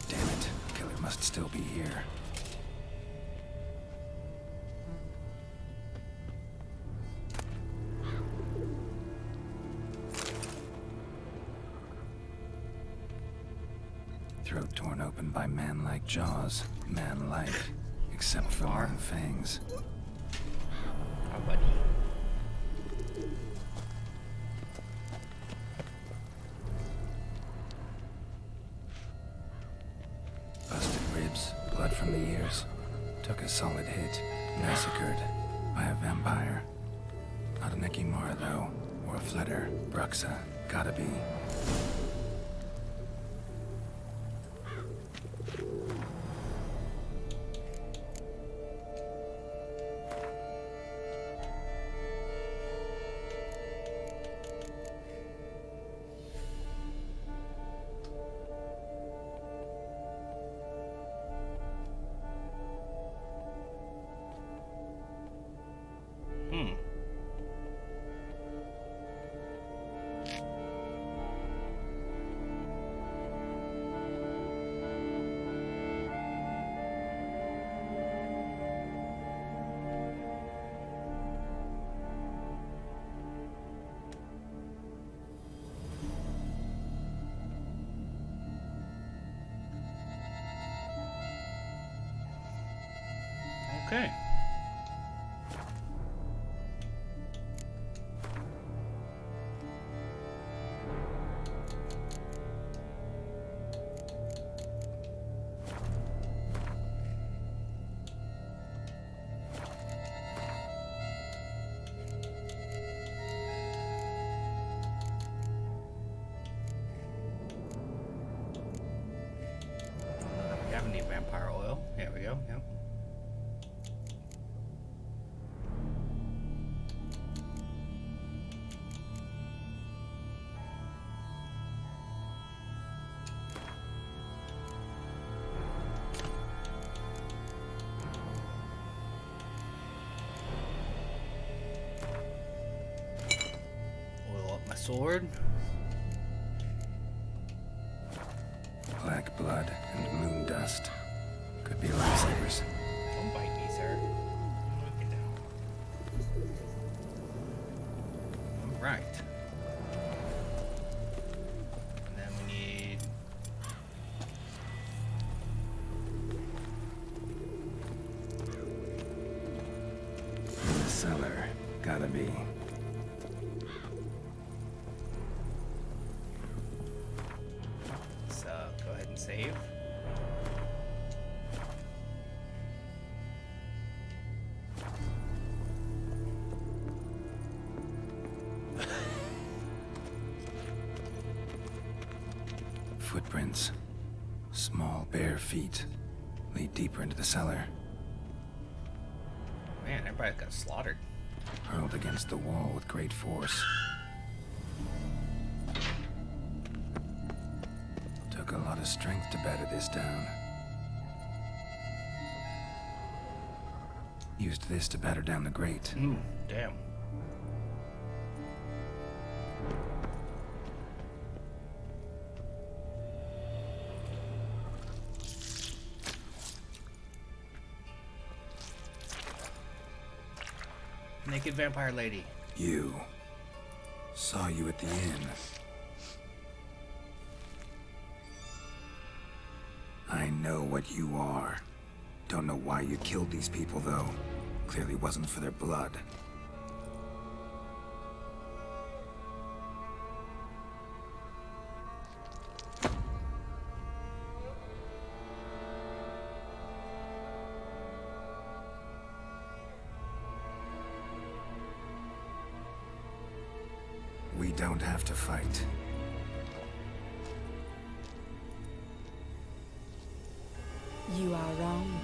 Damn it. Killer must still be here. Throat torn open by man-like jaws. Man-like. Except for long fangs. Our buddy. Busted ribs. Blood from the ears. Took a solid hit. Massacred. By a vampire. Not an Ekimara, though. Or a Fletter. Bruxa. Gotta be. Okay. We have any vampire oil? There we go. Yep. Oil up my sword. Black blood and moon dust. Could be lifesavers. Don't bite me, sir. Get down. All right. And then we need. In the cellar. Gotta be. footprints. Small, bare feet lead deeper into the cellar. Man, everybody got slaughtered. Hurled against the wall with great force. Took a lot of strength to batter this down. Used this to batter down the grate. Damn. Naked vampire lady. You. Saw you at the inn. I know what you are. Don't know why you killed these people, though. Clearly wasn't for their blood. We don't have to fight. You are wrong.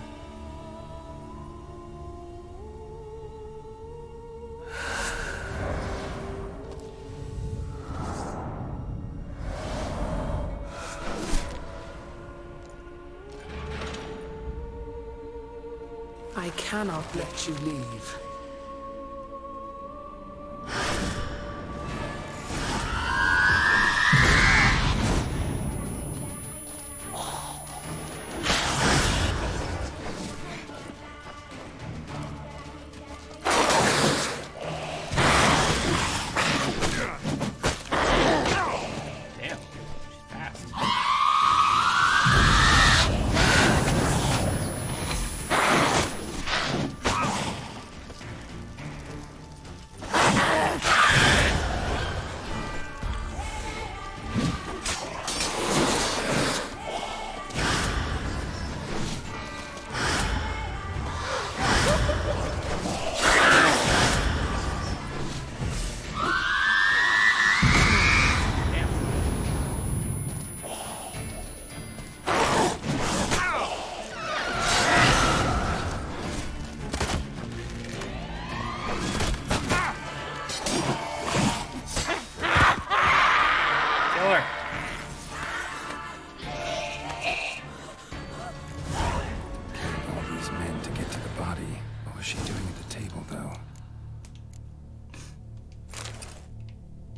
I cannot let you leave.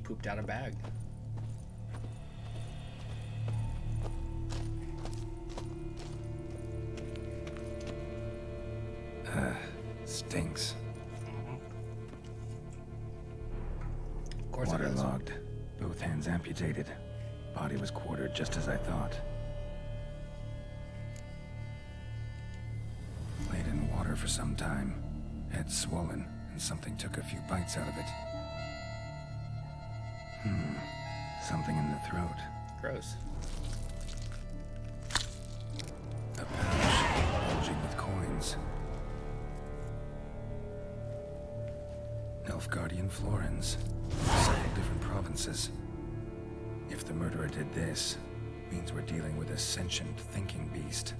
Pooped out a bag. Stinks. Of course it does. Waterlogged. Both hands amputated. Body was quartered just as I thought. Laid in water for some time. Head swollen, and something took a few bites out of it. Something in the throat. Gross. A pouch bulging with coins. Nilfgaardian florins. Several different provinces. If the murderer did this, means we're dealing with a sentient thinking beast.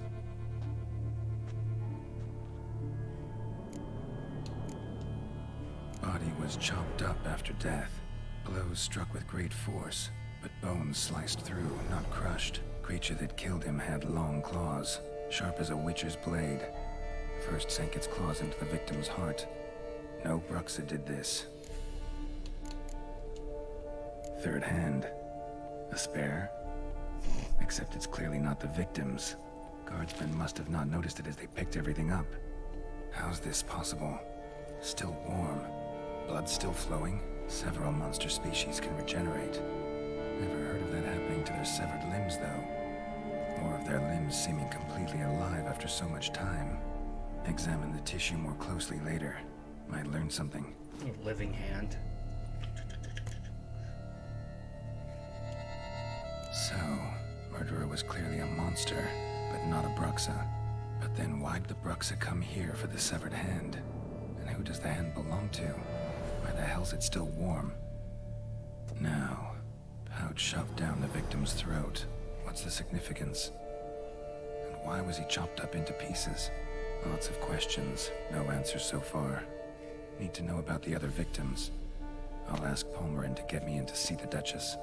Body was chopped up after death. Blows struck with great force, but bones sliced through, not crushed. Creature that killed him had long claws, sharp as a witcher's blade. First sank its claws into the victim's heart. No Bruxa did this. Third hand. A spare? Except it's clearly not the victim's. Guardsmen must have not noticed it as they picked everything up. How's this possible? Still warm. Blood still flowing? Several monster species can regenerate. Never heard of that happening to their severed limbs, though. Or of their limbs seeming completely alive after so much time. Examine the tissue more closely later. Might learn something. A living hand. So, murderer was clearly a monster, but not a Bruxa. But then why'd the Bruxa come here for the severed hand? And who does the hand belong to? Why the hell's it still warm? Now, pouch shoved down the victim's throat. What's the significance? And why was he chopped up into pieces? Lots of questions, no answers so far. Need to know about the other victims. I'll ask Palmerin to get me in to see the Duchess.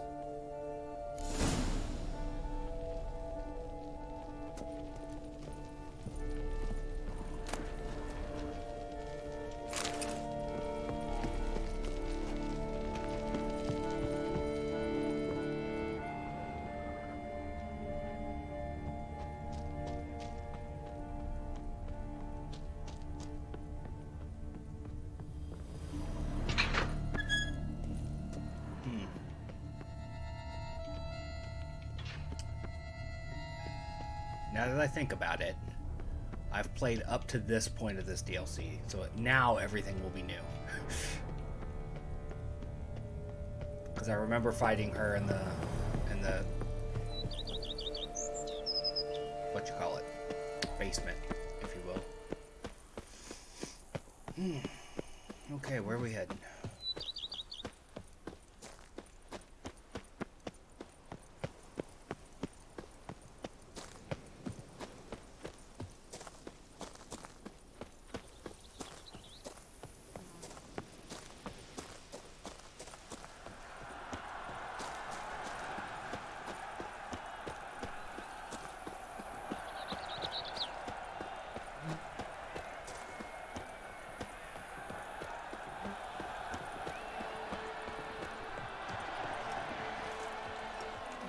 Now that I think about it, I've played up to this point of this DLC, so now everything will be new. Because I remember fighting her in the what you call it, basement, if you will. Okay, where are we heading?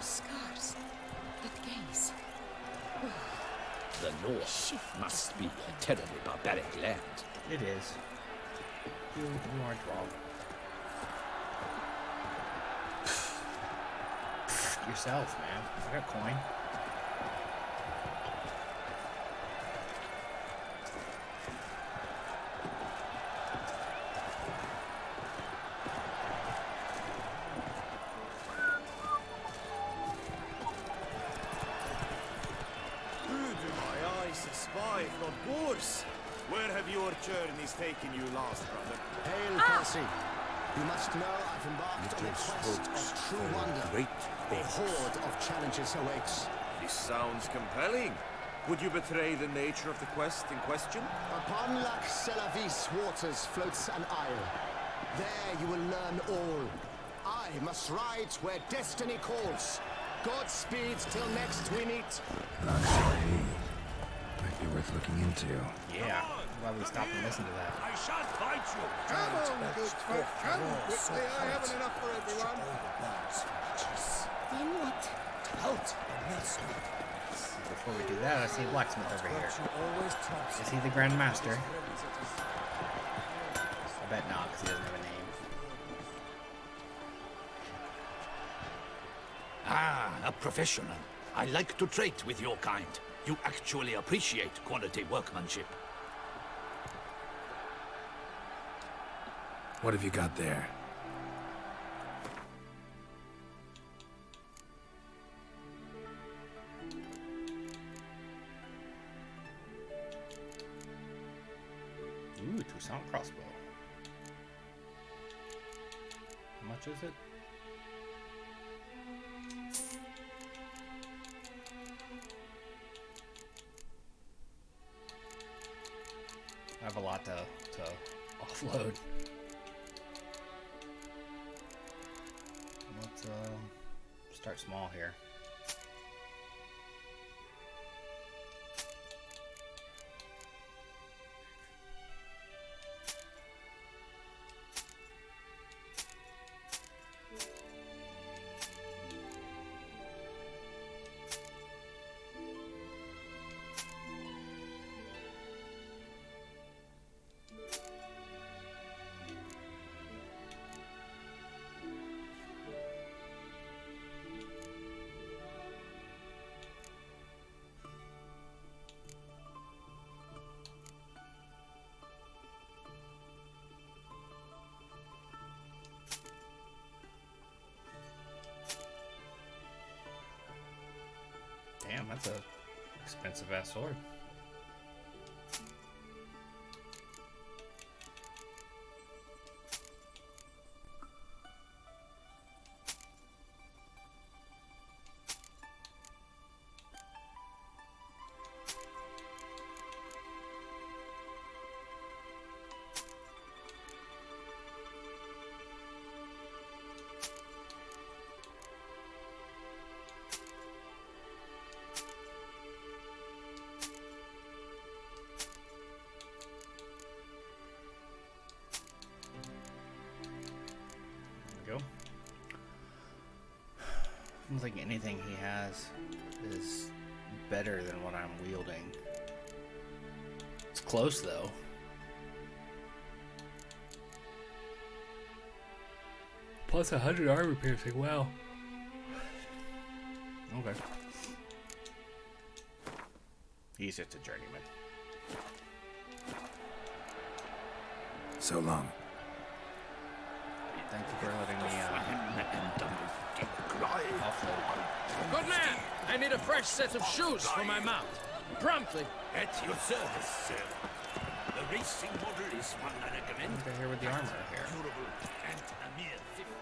Scars. It gaze. The North must be a terribly barbaric land. It is. You aren't wrong. Yourself, man. I got a coin. Where have your journeys taken you last, brother? Hail, Percy. You must know I've embarked on a quest of true wonder. A horde of challenges awaits. This sounds compelling. Would you betray the nature of the quest in question? Upon Lac Selavis waters floats an isle. There you will learn all. I must ride where destiny calls. Godspeed till next we meet. Might be worth looking into. Yeah. Why we stop and listen to that? I shan't fight you. Come on, good folk, come quickly. I haven't enough for everyone. Then what? Out. Before we do that, I see a blacksmith over here. Is he the Grand Master? I bet not, because he doesn't have a name. Ah, a professional. I like to trade with your kind. You actually appreciate quality workmanship. What have you got there? Ooh, Toussaint crossbow. How much is it? I have a lot to offload. Let's start small here. Damn, that's a expensive ass sword. Seems like anything he has is better than what I'm wielding. It's close though. Plus 100 armor piercing, wow. Okay. He's just a journeyman. So long. Thank you for letting me offload. Good man! I need a fresh set of shoes for my mount. Promptly. At your service, sir. The racing model is one I recommend. They're here with the armor here. Durable and a mere 50.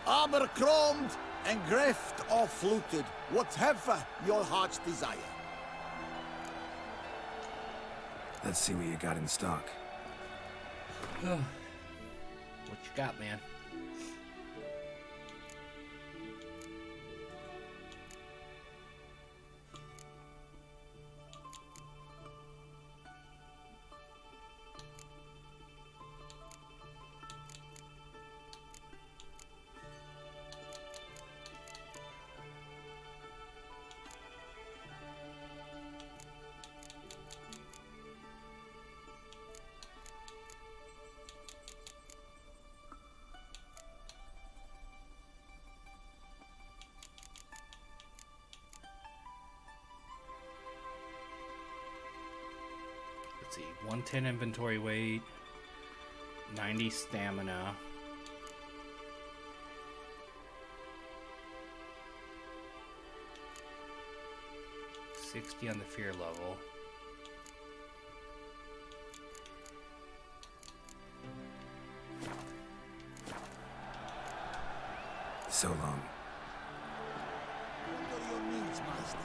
Armor chromed and greft or fluted, whatever your heart's desire. Let's see what you got in stock. What you got, man? Let's see, 110 inventory weight, 90 stamina. $60 on the fear level. So long. What are your needs, master?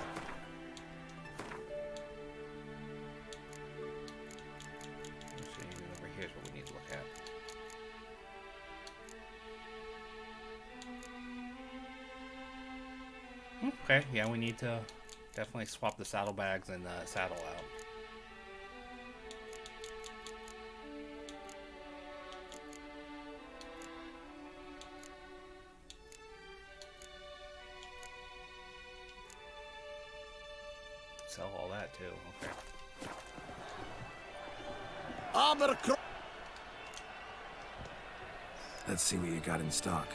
Let's see, over here's what we need to look at. Okay, yeah, we need to definitely swap the saddlebags and the saddle out. Sell all that too, okay. Armor Let's see what you got in stock.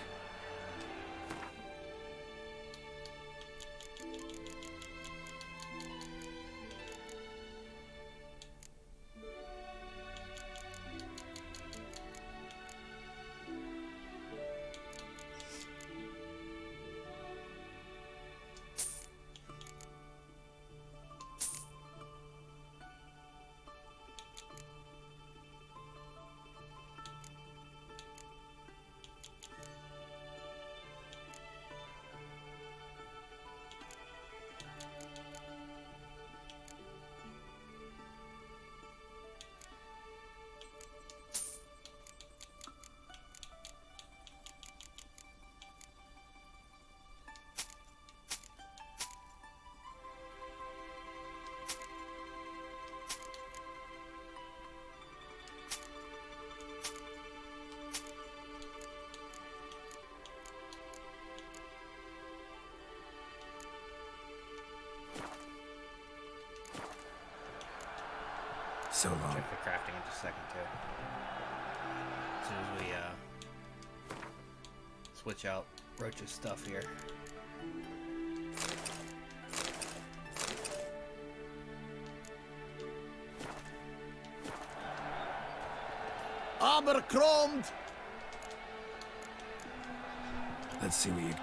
So long. Check the crafting in just a second too. As soon as we switch out Roach's stuff here. Armor chromed. Let's see what you...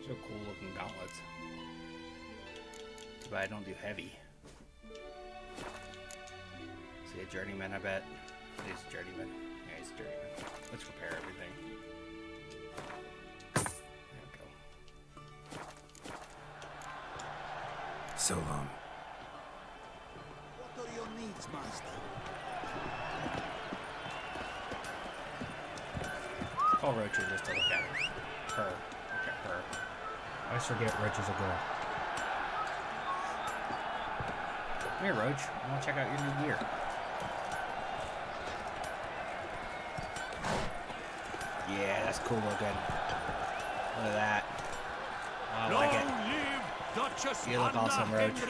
So cool looking gauntlets. Too bad I don't do heavy. See a journeyman, I bet. He's a journeyman. Yeah, he's a journeyman. Let's repair everything. so long. What are your needs, master? Call Roach just to look at her. Look at her. I always forget Roach is a girl. Come here, Roach. I want to check out your new gear. Yeah, that's cool looking. Look at that. I like it. Duchess You look awesome, Roach. This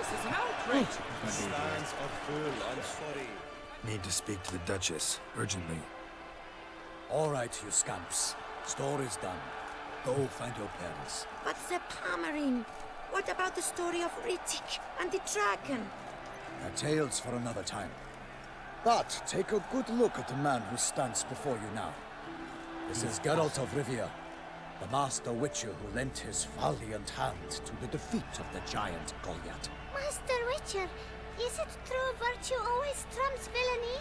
is an outrage. Stands a fool, I'm sorry. Need to speak to the Duchess, urgently. All right, you scamps. Story's done. Go find your parents. But the Pomerine? What about the story of Rittik and the dragon? Our tales for another time. But take a good look at the man who stands before you now. This is Geralt of Rivia, the master witcher who lent his valiant hand to the defeat of the giant Goliath. Master Witcher, is it true virtue always trumps villainy?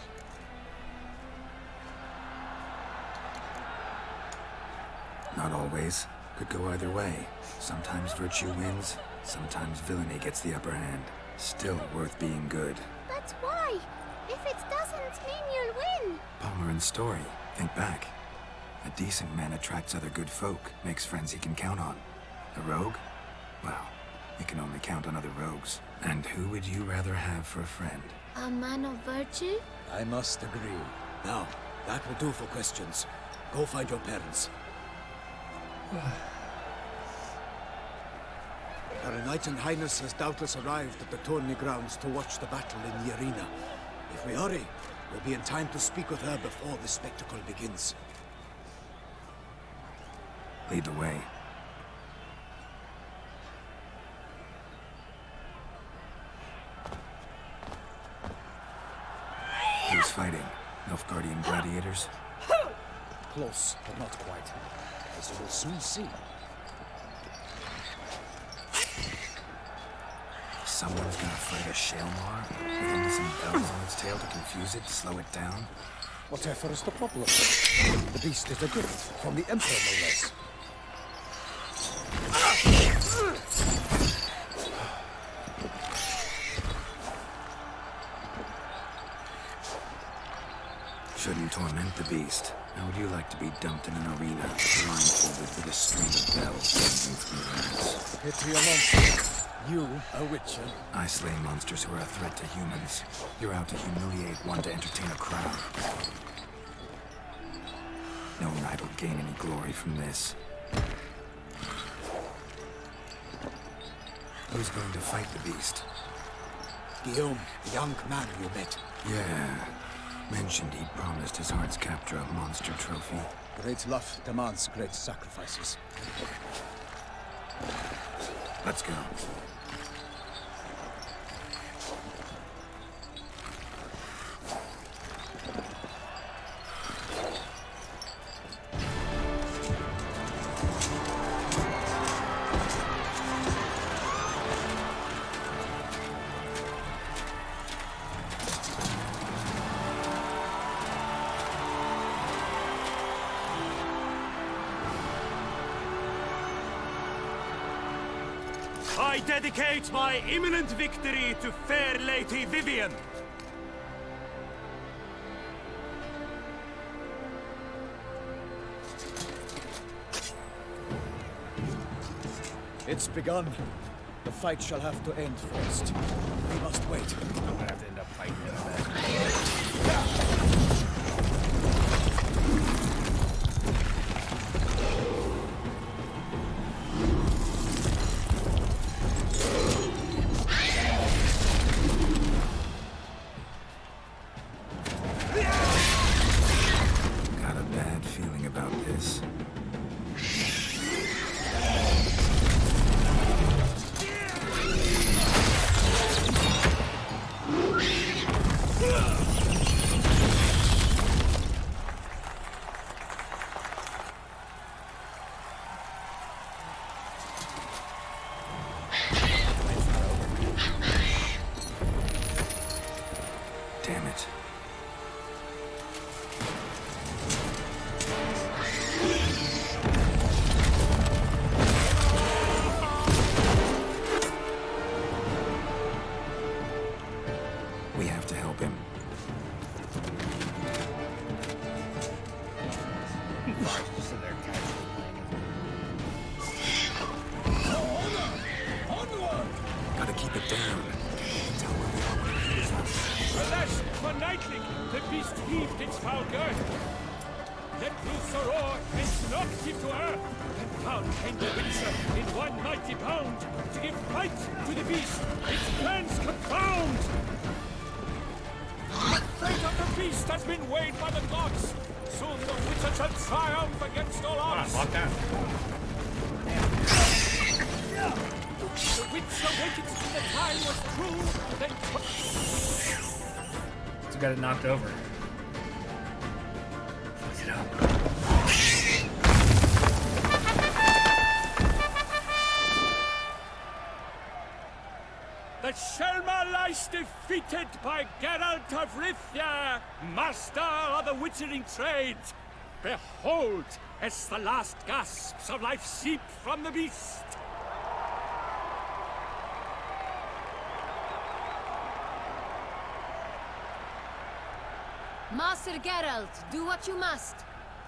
Not always. Could go either way. Sometimes virtue wins, sometimes villainy gets the upper hand. Still worth being good. But why? If it doesn't mean you'll win. Palmerin's story. Think back. A decent man attracts other good folk, makes friends he can count on. A rogue? Well, he can only count on other rogues. And who would you rather have for a friend? A man of virtue? I must agree. Now, that will do for questions. Go find your parents. Her Knight and Highness has doubtless arrived at the tourney grounds to watch the battle in the arena. If we hurry, we'll be in time to speak with her before the spectacle begins. Lead the way. Who's fighting? Nilfgaardian gladiators? Close, but not quite. As you will soon see. Someone's gonna fight a Shalmar? With only some bells on its tail to confuse it, slow it down? Whatever is the problem? The beast is a gift from the Emperor, no less. Shouldn't torment the beast. How would you like to be dumped in an arena, blindfolded with a string of bells dangling from your ass? Pity a monster. You, a witcher. I slay monsters who are a threat to humans. You're out to humiliate one to entertain a crowd. No knight will gain any glory from this. Who's going to fight the beast? Guillaume, the young man you met. Yeah. Mentioned he'd promised his heart's captor a monster trophy. Great love demands great sacrifices. Let's go. I dedicate my imminent victory to fair Lady Vivian. It's begun. The fight shall have to end first. We must wait. I'm gonna have to end up fighting in a bit. Got a bad feeling about this. Damn it. We have to help him. Just in there casually playing. Gotta keep it down. Tell where we want to use us. Alas, for Nightling, the beast heaved its foul girth. Let loose the roar and knocked him to earth. And down came the Witcher in one mighty bound to give fight to the beast. Its plans confound. The fate of the beast has been weighed by the gods. Soon the Witcher shall triumph against all odds. Lock down. The Witcher waited till the time was true, then... It's got it knocked over. Look it up. The Shelma lies defeated by Geralt of Rivia, master of the witchering trade. Behold, as the last gasps of life seep from the beast. Master Geralt, do what you must.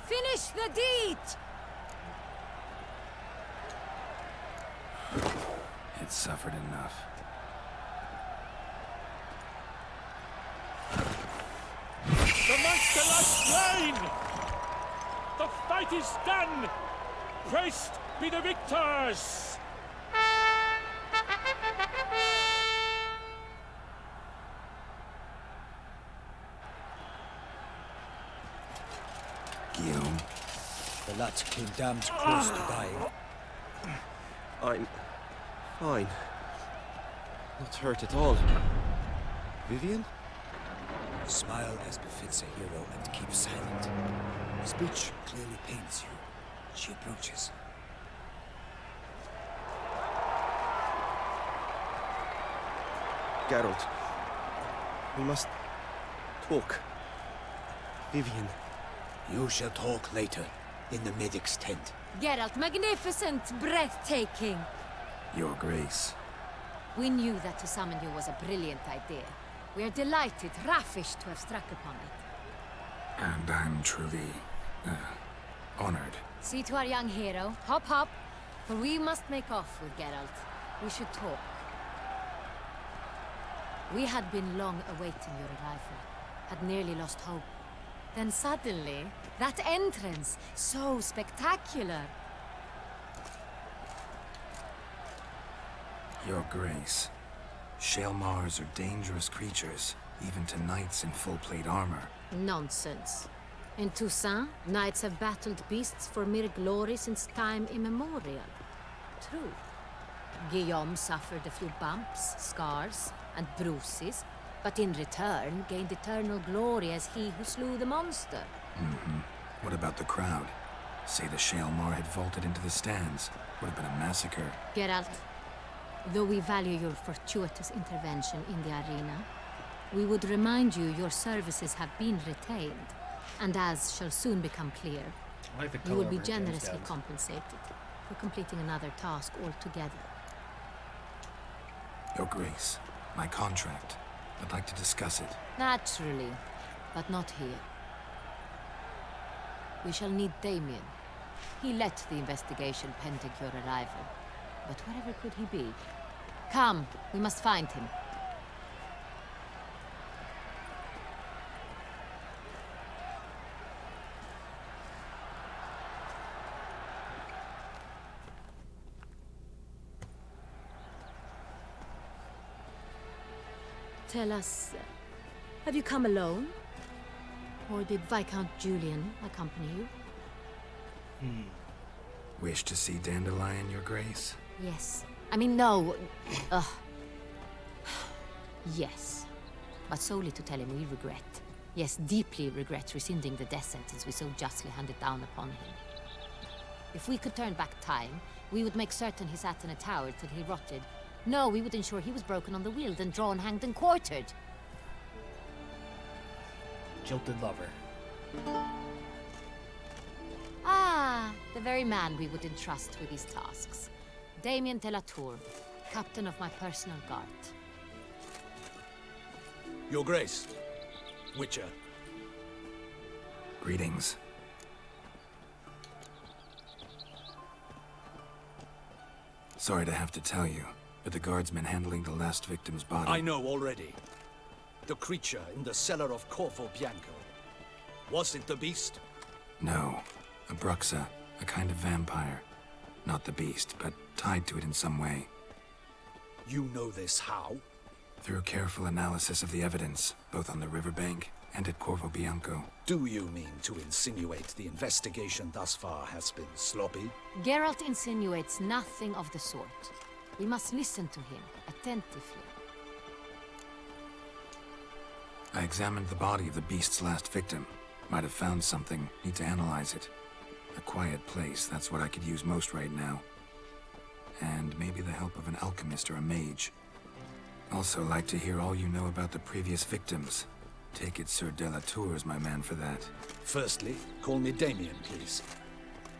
Finish the deed! It's suffered enough. The monster lies slain! The fight is done! Praised be the victors! Guillaume? The lad came damned close to dying. I'm fine. Not hurt at all. Vivian? Smile as befits a hero and keep silent. Speech clearly pains you. She approaches. Geralt. We must talk. Vivian. You shall talk later, in the medic's tent. Geralt, magnificent, breathtaking. Your Grace. We knew that to summon you was a brilliant idea. We are delighted, ravished to have struck upon it. And I'm truly, honored. See to our young hero. Hop, hop. For we must make off with Geralt. We should talk. We had been long awaiting your arrival. Had nearly lost hope. Then suddenly, that entrance, so spectacular. Your Grace. Shaelmars are dangerous creatures, even to knights in full plate armor. Nonsense. In Toussaint, knights have battled beasts for mere glory since time immemorial. True. Guillaume suffered a few bumps, scars, and bruises, but in return gained eternal glory as he who slew the monster. Mm-hmm. What about the crowd? Say the Shaelmar had vaulted into the stands. Would have been a massacre. Geralt, though we value your fortuitous intervention in the arena, we would remind you your services have been retained, and as shall soon become clear, you will be generously compensated for completing another task altogether. Your Grace, my contract. I'd like to discuss it. Naturally, but not here. We shall need Damien. He led the investigation pending your arrival. But wherever could he be? Come, we must find him. Tell us, have you come alone? Or did Viscount Julian accompany you? Wish to see Dandelion, Your Grace? Yes. I mean, no. Yes. But solely to tell him we regret. Yes, deeply regret rescinding the death sentence we so justly handed down upon him. If we could turn back time, we would make certain he sat in a tower till he rotted. No, we would ensure he was broken on the wheel, then drawn, hanged, and quartered. Jilted lover. Ah, the very man we would entrust with these tasks. Damien de la Tour, captain of my personal guard. Your Grace. Witcher. Greetings. Sorry to have to tell you, but the guardsmen handling the last victim's body... I know already. The creature in the cellar of Corvo Bianco. Was it the beast? No. A Bruxa. A kind of vampire. Not the beast, but tied to it in some way. You know this how? Through careful analysis of the evidence, both on the riverbank and at Corvo Bianco. Do you mean to insinuate the investigation thus far has been sloppy? Geralt insinuates nothing of the sort. We must listen to him attentively. I examined the body of the beast's last victim. Might have found something. Need to analyze it. A quiet place, that's what I could use most right now. And maybe the help of an alchemist or a mage. Also like to hear all you know about the previous victims. Take it Sir de la Tour is my man for that. Firstly, call me Damien, please.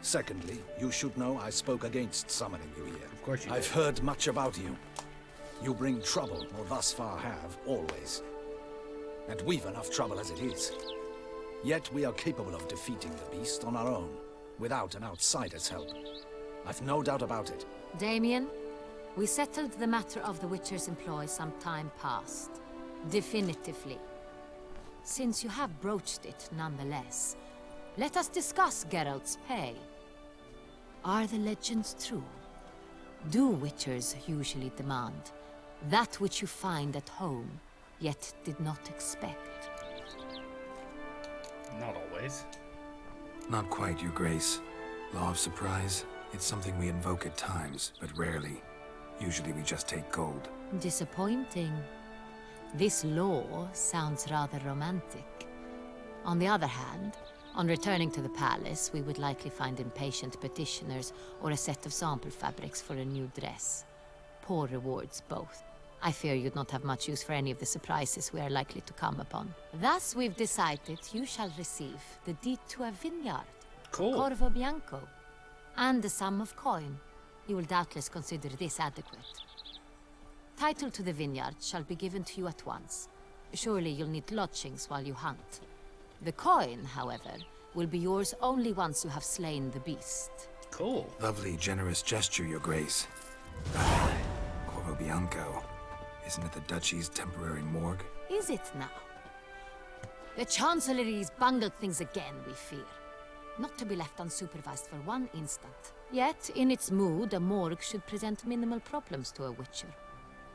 Secondly, you should know I spoke against summoning you here. Of course you I've did. heard much about you. You bring trouble, or thus far have, always. And we've enough trouble as it is. Yet we are capable of defeating the beast on our own, without an outsider's help. I've no doubt about it. Damien, we settled the matter of the Witcher's employ some time past. Definitively. Since you have broached it nonetheless, let us discuss Geralt's pay. Are the legends true? Do Witchers usually demand that which you find at home, yet did not expect? Not always. Not quite, Your Grace. Law of surprise, it's something we invoke at times, but rarely. Usually we just take gold. Disappointing. This law sounds rather romantic. On the other hand, on returning to the palace, we would likely find impatient petitioners or a set of sample fabrics for a new dress. Poor rewards, both. I fear you'd not have much use for any of the surprises we are likely to come upon. Thus, we've decided you shall receive the deed to a vineyard. Cool. Corvo Bianco. And a sum of coin. You will doubtless consider this adequate. Title to the vineyard shall be given to you at once. Surely you'll need lodgings while you hunt. The coin, however, will be yours only once you have slain the beast. Cool. Lovely, generous gesture, Your Grace. Corvo Bianco. Isn't it the Duchy's temporary morgue? Is it now? The Chancellery's bungled things again, we fear. Not to be left unsupervised for one instant. Yet, in its mood, a morgue should present minimal problems to a Witcher.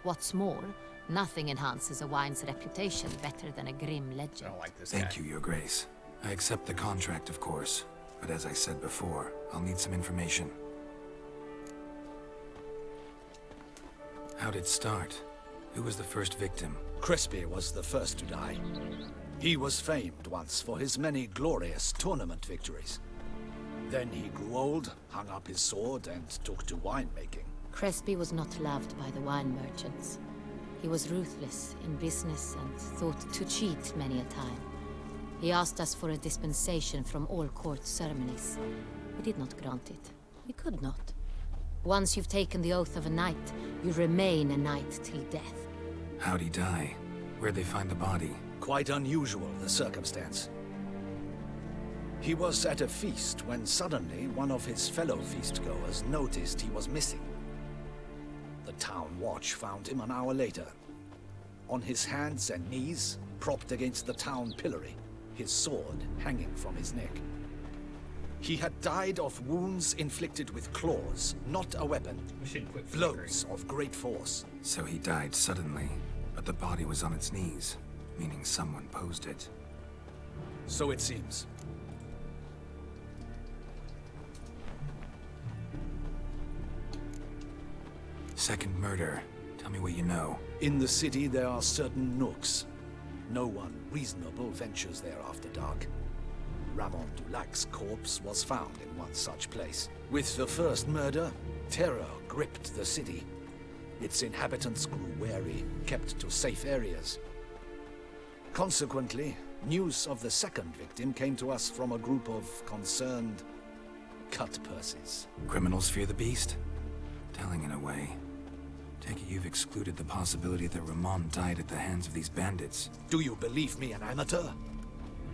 What's more, nothing enhances a wine's reputation better than a grim legend. I don't like this Thank guy. you, Your Grace. I accept the contract, of course. But as I said before, I'll need some information. How'd it start? Who was the first victim? Crespi was the first to die. He was famed once for his many glorious tournament victories. Then he grew old, hung up his sword, and took to winemaking. Crespi was not loved by the wine merchants. He was ruthless in business and thought to cheat many a time. He asked us for a dispensation from all court ceremonies. We did not grant it. We could not. Once you've taken the oath of a knight, you remain a knight till death. How'd he die? Where'd they find the body? Quite unusual, the circumstance. He was at a feast when suddenly one of his fellow feastgoers noticed he was missing. The town watch found him an hour later. On his hands and knees, propped against the town pillory, his sword hanging from his neck. He had died of wounds inflicted with claws, not a weapon. Blows of great force. So he died suddenly, but the body was on its knees, meaning someone posed it. So it seems. Second murder. Tell me what you know. In the city, there are certain nooks. No one reasonable ventures there after dark. Ramon Dulac's corpse was found in one such place. With the first murder, terror gripped the city. Its inhabitants grew wary, kept to safe areas. Consequently, news of the second victim came to us from a group of concerned cut-purses. Criminals fear the beast? Telling in a way. Take it you've excluded the possibility that Ramon died at the hands of these bandits. Do you believe me an amateur?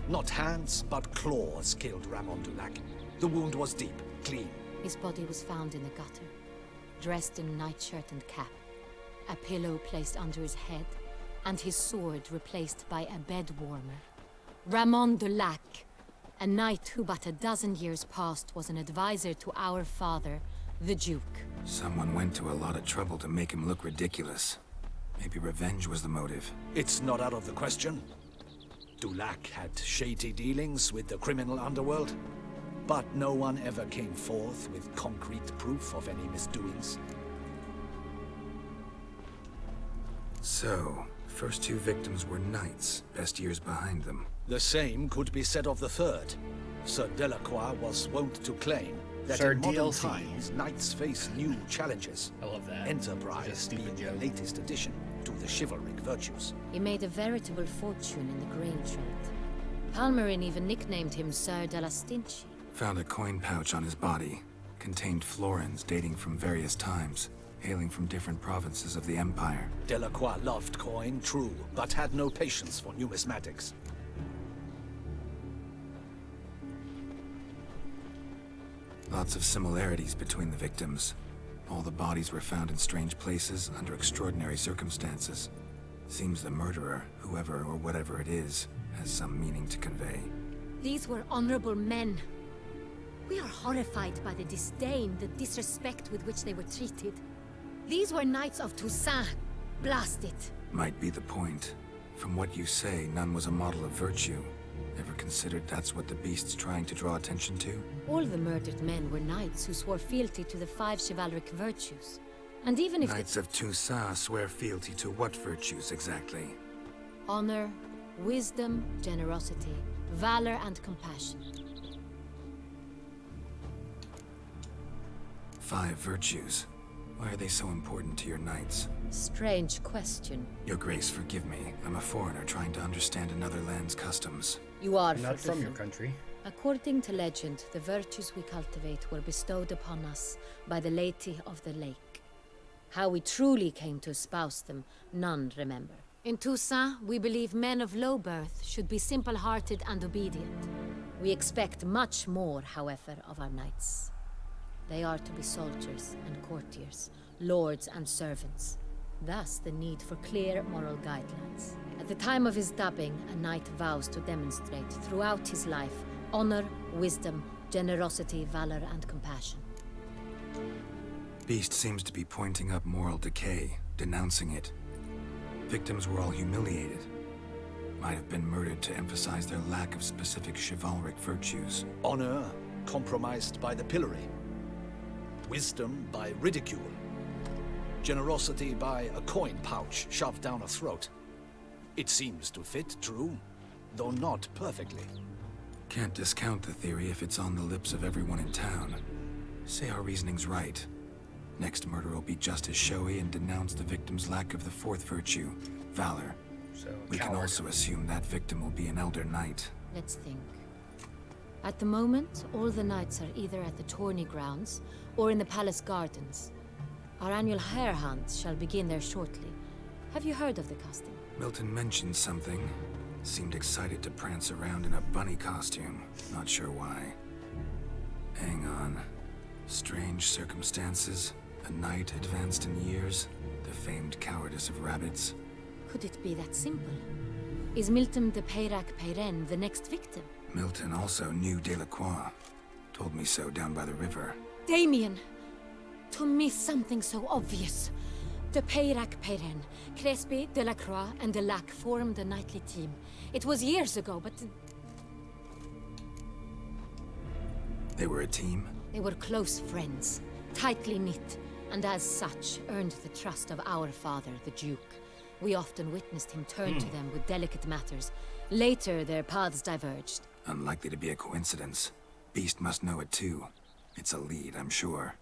Not hands, but claws killed Ramon Dulac. The wound was deep, clean. His body was found in the gutter, dressed in nightshirt and cap, a pillow placed under his head, and his sword replaced by a bed warmer. Ramon Dulac, a knight who but a dozen years past was an advisor to our father, the Duke. Someone went to a lot of trouble to make him look ridiculous. Maybe revenge was the motive. It's not out of the question. Dulac had shady dealings with the criminal underworld, but no one ever came forth with concrete proof of any misdoings. So, first two victims were knights, best years behind them. The same could be said of the third. Sir Delacroix was wont to claim that Sir in modern DLC. times, knights face new challenges. I love that. Enterprise being the latest addition to the chivalric virtues. He made a veritable fortune in the grain trade. Palmerin even nicknamed him Sir de la Stinchi. Found a coin pouch on his body. Contained florins dating from various times, hailing from different provinces of the Empire. Delacroix loved coin, true, but had no patience for numismatics. Lots of similarities between the victims. All the bodies were found in strange places under extraordinary circumstances. Seems the murderer, whoever or whatever it is, has some meaning to convey. These were honorable men. We are horrified by the disdain, the disrespect with which they were treated. These were knights of Toussaint. Blast it. Might be the point. From what you say, none was a model of virtue. Ever considered that's what the beast's trying to draw attention to? All the murdered men were knights who swore fealty to the 5 chivalric virtues. And even if Knights of Toussaint swear fealty to what virtues exactly? honor, wisdom, generosity, valor, and compassion. 5 virtues. Why are they so important to your knights? Strange question. Your Grace, forgive me. I'm a foreigner trying to understand another land's customs. You are Not from your country. According to legend, the virtues we cultivate were bestowed upon us by the Lady of the Lake. How we truly came to espouse them, none remember. In Toussaint, we believe men of low birth should be simple-hearted and obedient. We expect much more, however, of our knights. They are to be soldiers and courtiers, lords and servants. Thus, the need for clear moral guidelines. At the time of his dubbing, a knight vows to demonstrate throughout his life honor, wisdom, generosity, valor, and compassion. Beast seems to be pointing up moral decay, denouncing it. Victims were all humiliated. Might have been murdered to emphasize their lack of specific chivalric virtues. Honor compromised by the pillory. Wisdom by ridicule. Generosity by a coin pouch shoved down a throat. It seems to fit, true, though not perfectly. Can't discount the theory if it's on the lips of everyone in town. Say our reasoning's right. Next murder will be just as showy and denounce the victim's lack of the 4th virtue, valor. So, we can also assume that victim will be an elder knight. Let's think. At the moment, all the knights are either at the tourney grounds or in the palace gardens. Our annual hare hunt shall begin there shortly. Have you heard of the custom? Milton mentioned something. Seemed excited to prance around in a bunny costume. Not sure why. Hang on. Strange circumstances. A knight advanced in years. The famed cowardice of rabbits. Could it be that simple? Is Milton de Peyrac-Peyren the next victim? Milton also knew Delacroix. Told me so down by the river. Damien! To miss something so obvious. De Peyrac-Peyren, Crespi, Delacroix, and Delac formed a knightly team. It was years ago, but... They were a team? They were close friends, tightly knit, and as such earned the trust of our father, the Duke. We often witnessed him turn to them with delicate matters. Later, their paths diverged. Unlikely to be a coincidence. Beast must know it too. It's a lead, I'm sure.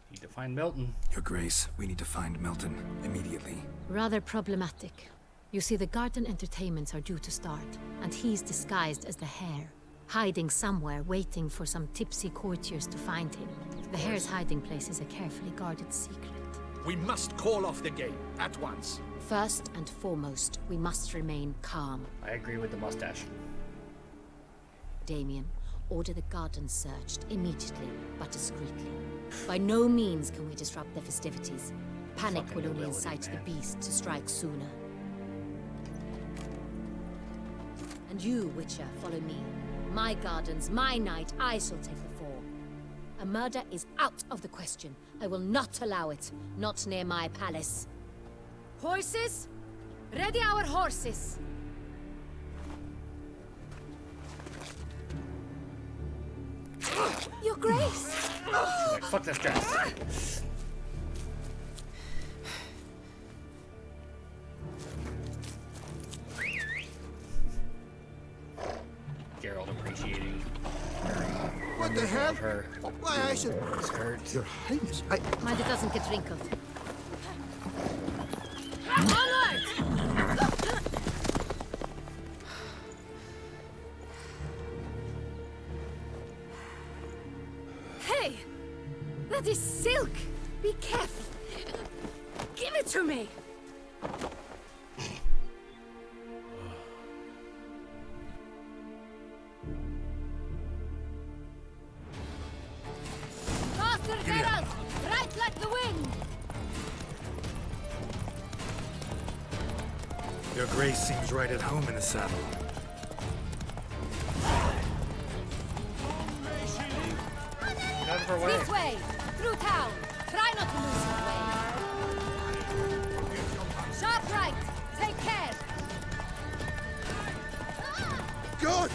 Need to find Milton. Your Grace, we need to find Milton, immediately. Rather problematic. You see, the garden entertainments are due to start, and he's disguised as the hare, hiding somewhere, waiting for some tipsy courtiers to find him. The hare's hiding place is a carefully guarded secret. We must call off the game at once. First and foremost, we must remain calm. I agree with the mustache. Damien, order the gardens searched immediately, but discreetly. By no means can we disrupt the festivities. Panic Fucking will only nobility, incite man. the beast to strike sooner. And you, Witcher, follow me. My gardens, my night, I shall take the fall. A murder is out of the question. I will not allow it. Not near my palace. Horses? Ready our horses! Your Grace! Like, fuck this dress. Geralt appreciating. What the hell? Her. Why, I should... Skirt. Your Highness, Mind it doesn't get wrinkled. Onward! Hey! That is silk! Be careful! Give it to me! Faster, Geralt! Right like the wind! Your Grace seems right at home in the saddle. Get out of her way. This way! Through town! Try not to lose your way! Sharp right! Take care! Good!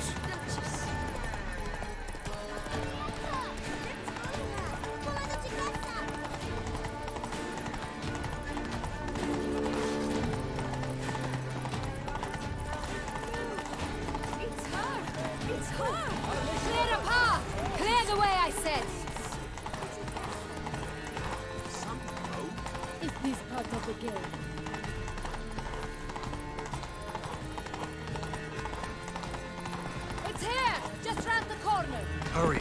It's her! It's her! Clear a path! Clear the way, I said! Is this part of the game? It's here! Just round the corner! Hurry!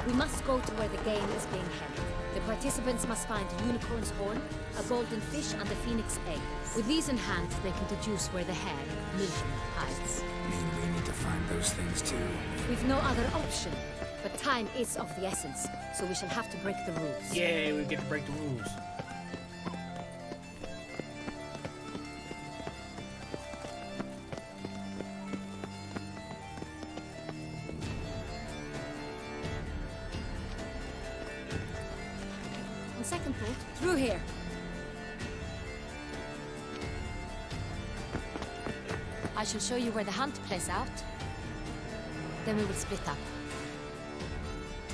We must go to where the game is being held. The participants must find a unicorn's horn, a golden fish, and a phoenix egg. With these in hand, they can deduce where the hare, Milton, hides. Mean we need to find those things too. We've no other option, but time is of the essence, so we shall have to break the rules. Yay, we get to break the rules. On second thought, through here. I shall show you where the hunt plays out. Then we will split up.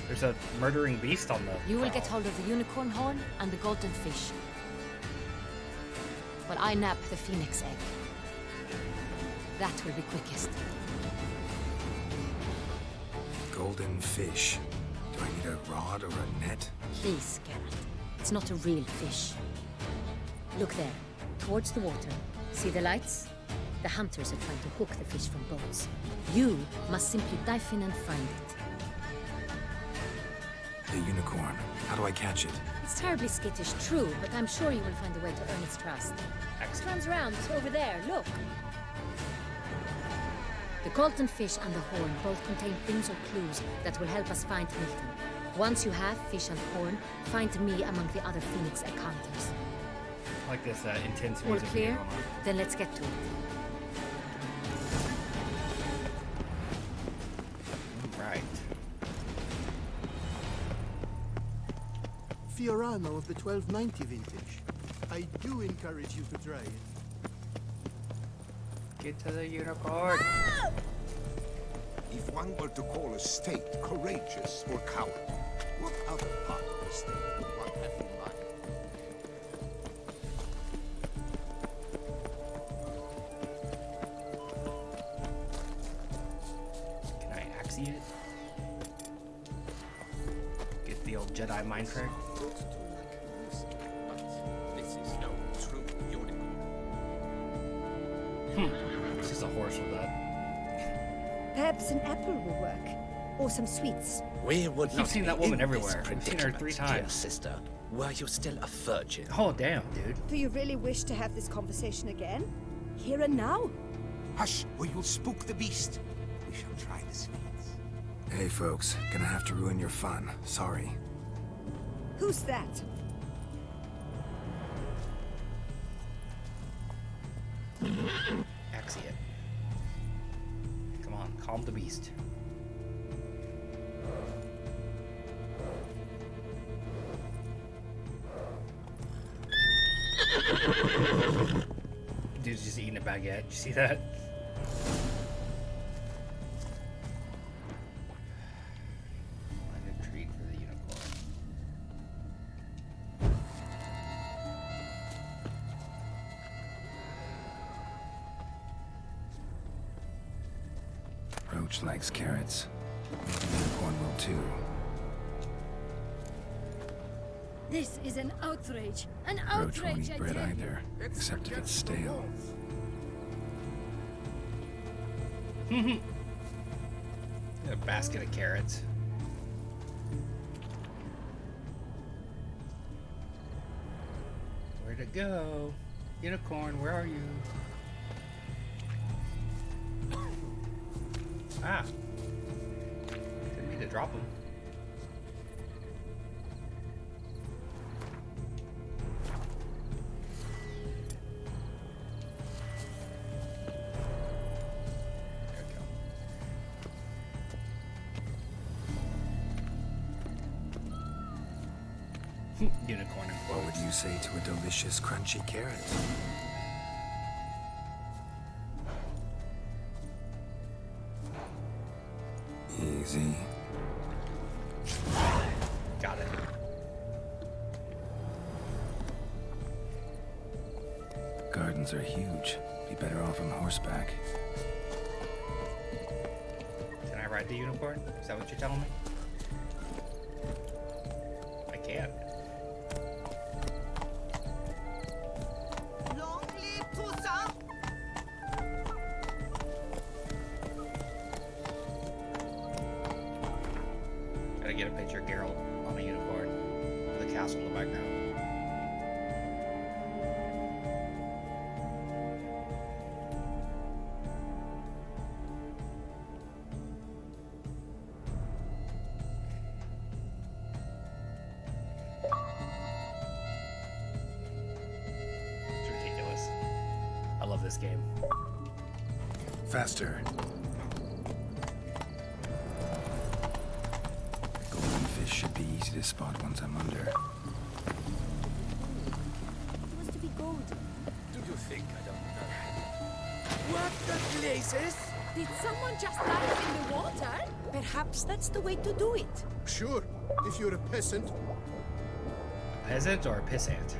There's a murdering beast on the... You will get hold of the unicorn horn and the golden fish. While I nab the phoenix egg. That will be quickest. Golden fish. Do I need a rod or a net? Please, Geralt. It's not a real fish. Look there, towards the water. See the lights? The hunters are trying to hook the fish from boats. You must simply dive in and find it. The unicorn. How do I catch it? It's terribly skittish, true, but I'm sure you will find a way to earn its trust. It runs around over there, look. The golden fish and the horn both contain things or clues that will help us find Milton. Once you have fish and horn, find me among the other phoenix egg hunters. Like this intense All music. clear? Then let's get to it. Right. Fiorano of the 1290 vintage. I do encourage you to try it. Get to the unicorn. If one were to call a state courageous or coward, what other part of the state would one have in mind? Can I axe it? Get the old Jedi mind trick. This is no true unicorn. It's just a horse with that. Perhaps an apple will work. Or some sweets. We would You've not seen be that woman in everywhere. this We've seen her 3 predicament, dear times. sister, Were you still a virgin? Oh, damn, dude. Do you really wish to have this conversation again? Here and now? Hush, or you'll spook the beast. We shall try the sweets. Hey, folks. Gonna have to ruin your fun. Sorry. Who's that? Axiot. Come on, calm the beast. Dude's just eating a baguette. You see that? Find a treat for the unicorn. Roach likes carrots. Unicorn will too. This is an outrage. An Roach won't outrage, eat I bread tell you. either, except if it's stale. A basket of carrots. Where'd it go? Unicorn, where are you? Ah. Didn't mean to drop him. Unicorn and What would you say to a delicious, crunchy carrot? Easy. Got it. Gardens are huge. Be better off on horseback. Can I ride the unicorn? Is that what you're telling me? I can't. Long live Tusa! Gotta get a picture of Geralt on a unicorn with a castle in the background. It's ridiculous. I love this game. Faster. Golden fish should be easy to spot once I'm under. It was to be gold. Do you think I don't know? What the blazes? Did someone just dive in the water? Perhaps that's the way to do it. Sure, if you're a peasant. A peasant or a pissant?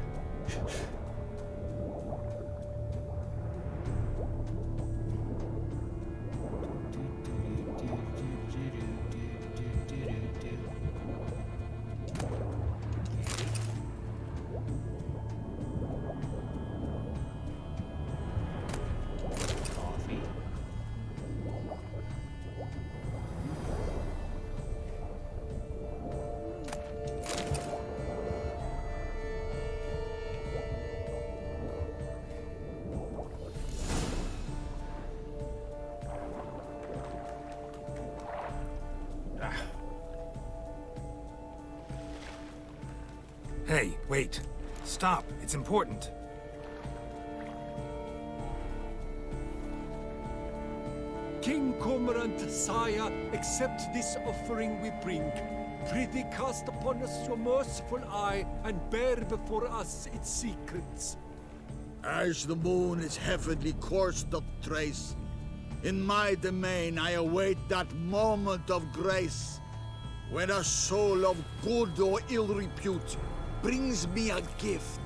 Coffee. Hey, wait. Stop. It's important. King Cormorant, sire, accept this offering we bring. Prithee cast upon us your merciful eye, and bear before us its secrets. As the moon its heavenly course doth trace, in my domain I await that moment of grace, when a soul of good or ill repute brings me a gift,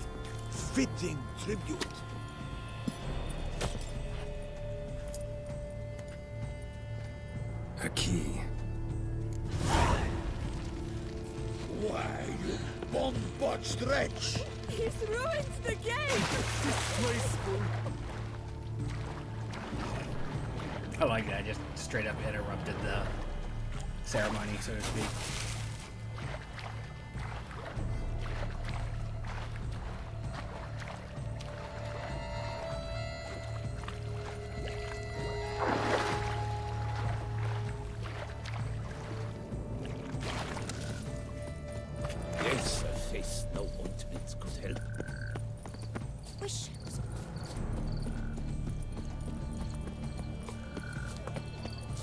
fitting tribute. A key. Why, you bomb-botched wretch! He's ruined the game! Disgraceful! I like that. I just straight up interrupted the ceremony, so to speak. help. Wish I was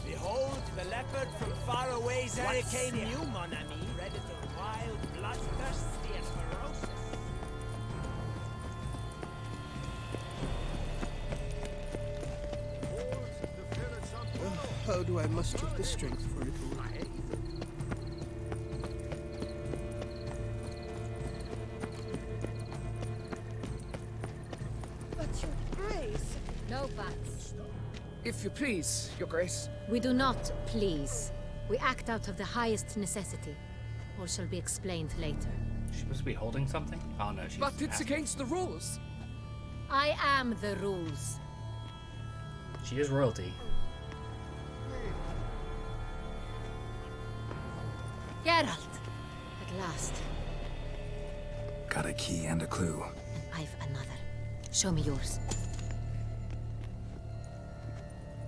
Behold the leopard from faraway's hurricane new, mon ami. Predator wild, bloodthirsty, and ferocious. How do I muster the strength for it all? But your grace... No buts. If you please, Your Grace. We do not please. We act out of the highest necessity. All shall be explained later. She's supposed to be holding something? Oh no, she's. But it's asking. against the rules. I am the rules. She is royalty. Geralt! At last. Got a key and a clue. And I've another. Show me yours.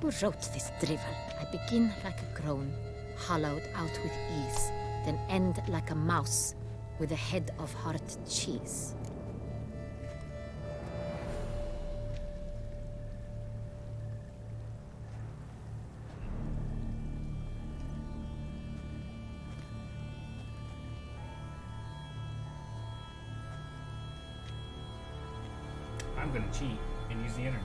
Who wrote this drivel? I begin like a groan, hollowed out with ease, then end like a mouse with a head of hard cheese. I'm gonna cheat and use the internet.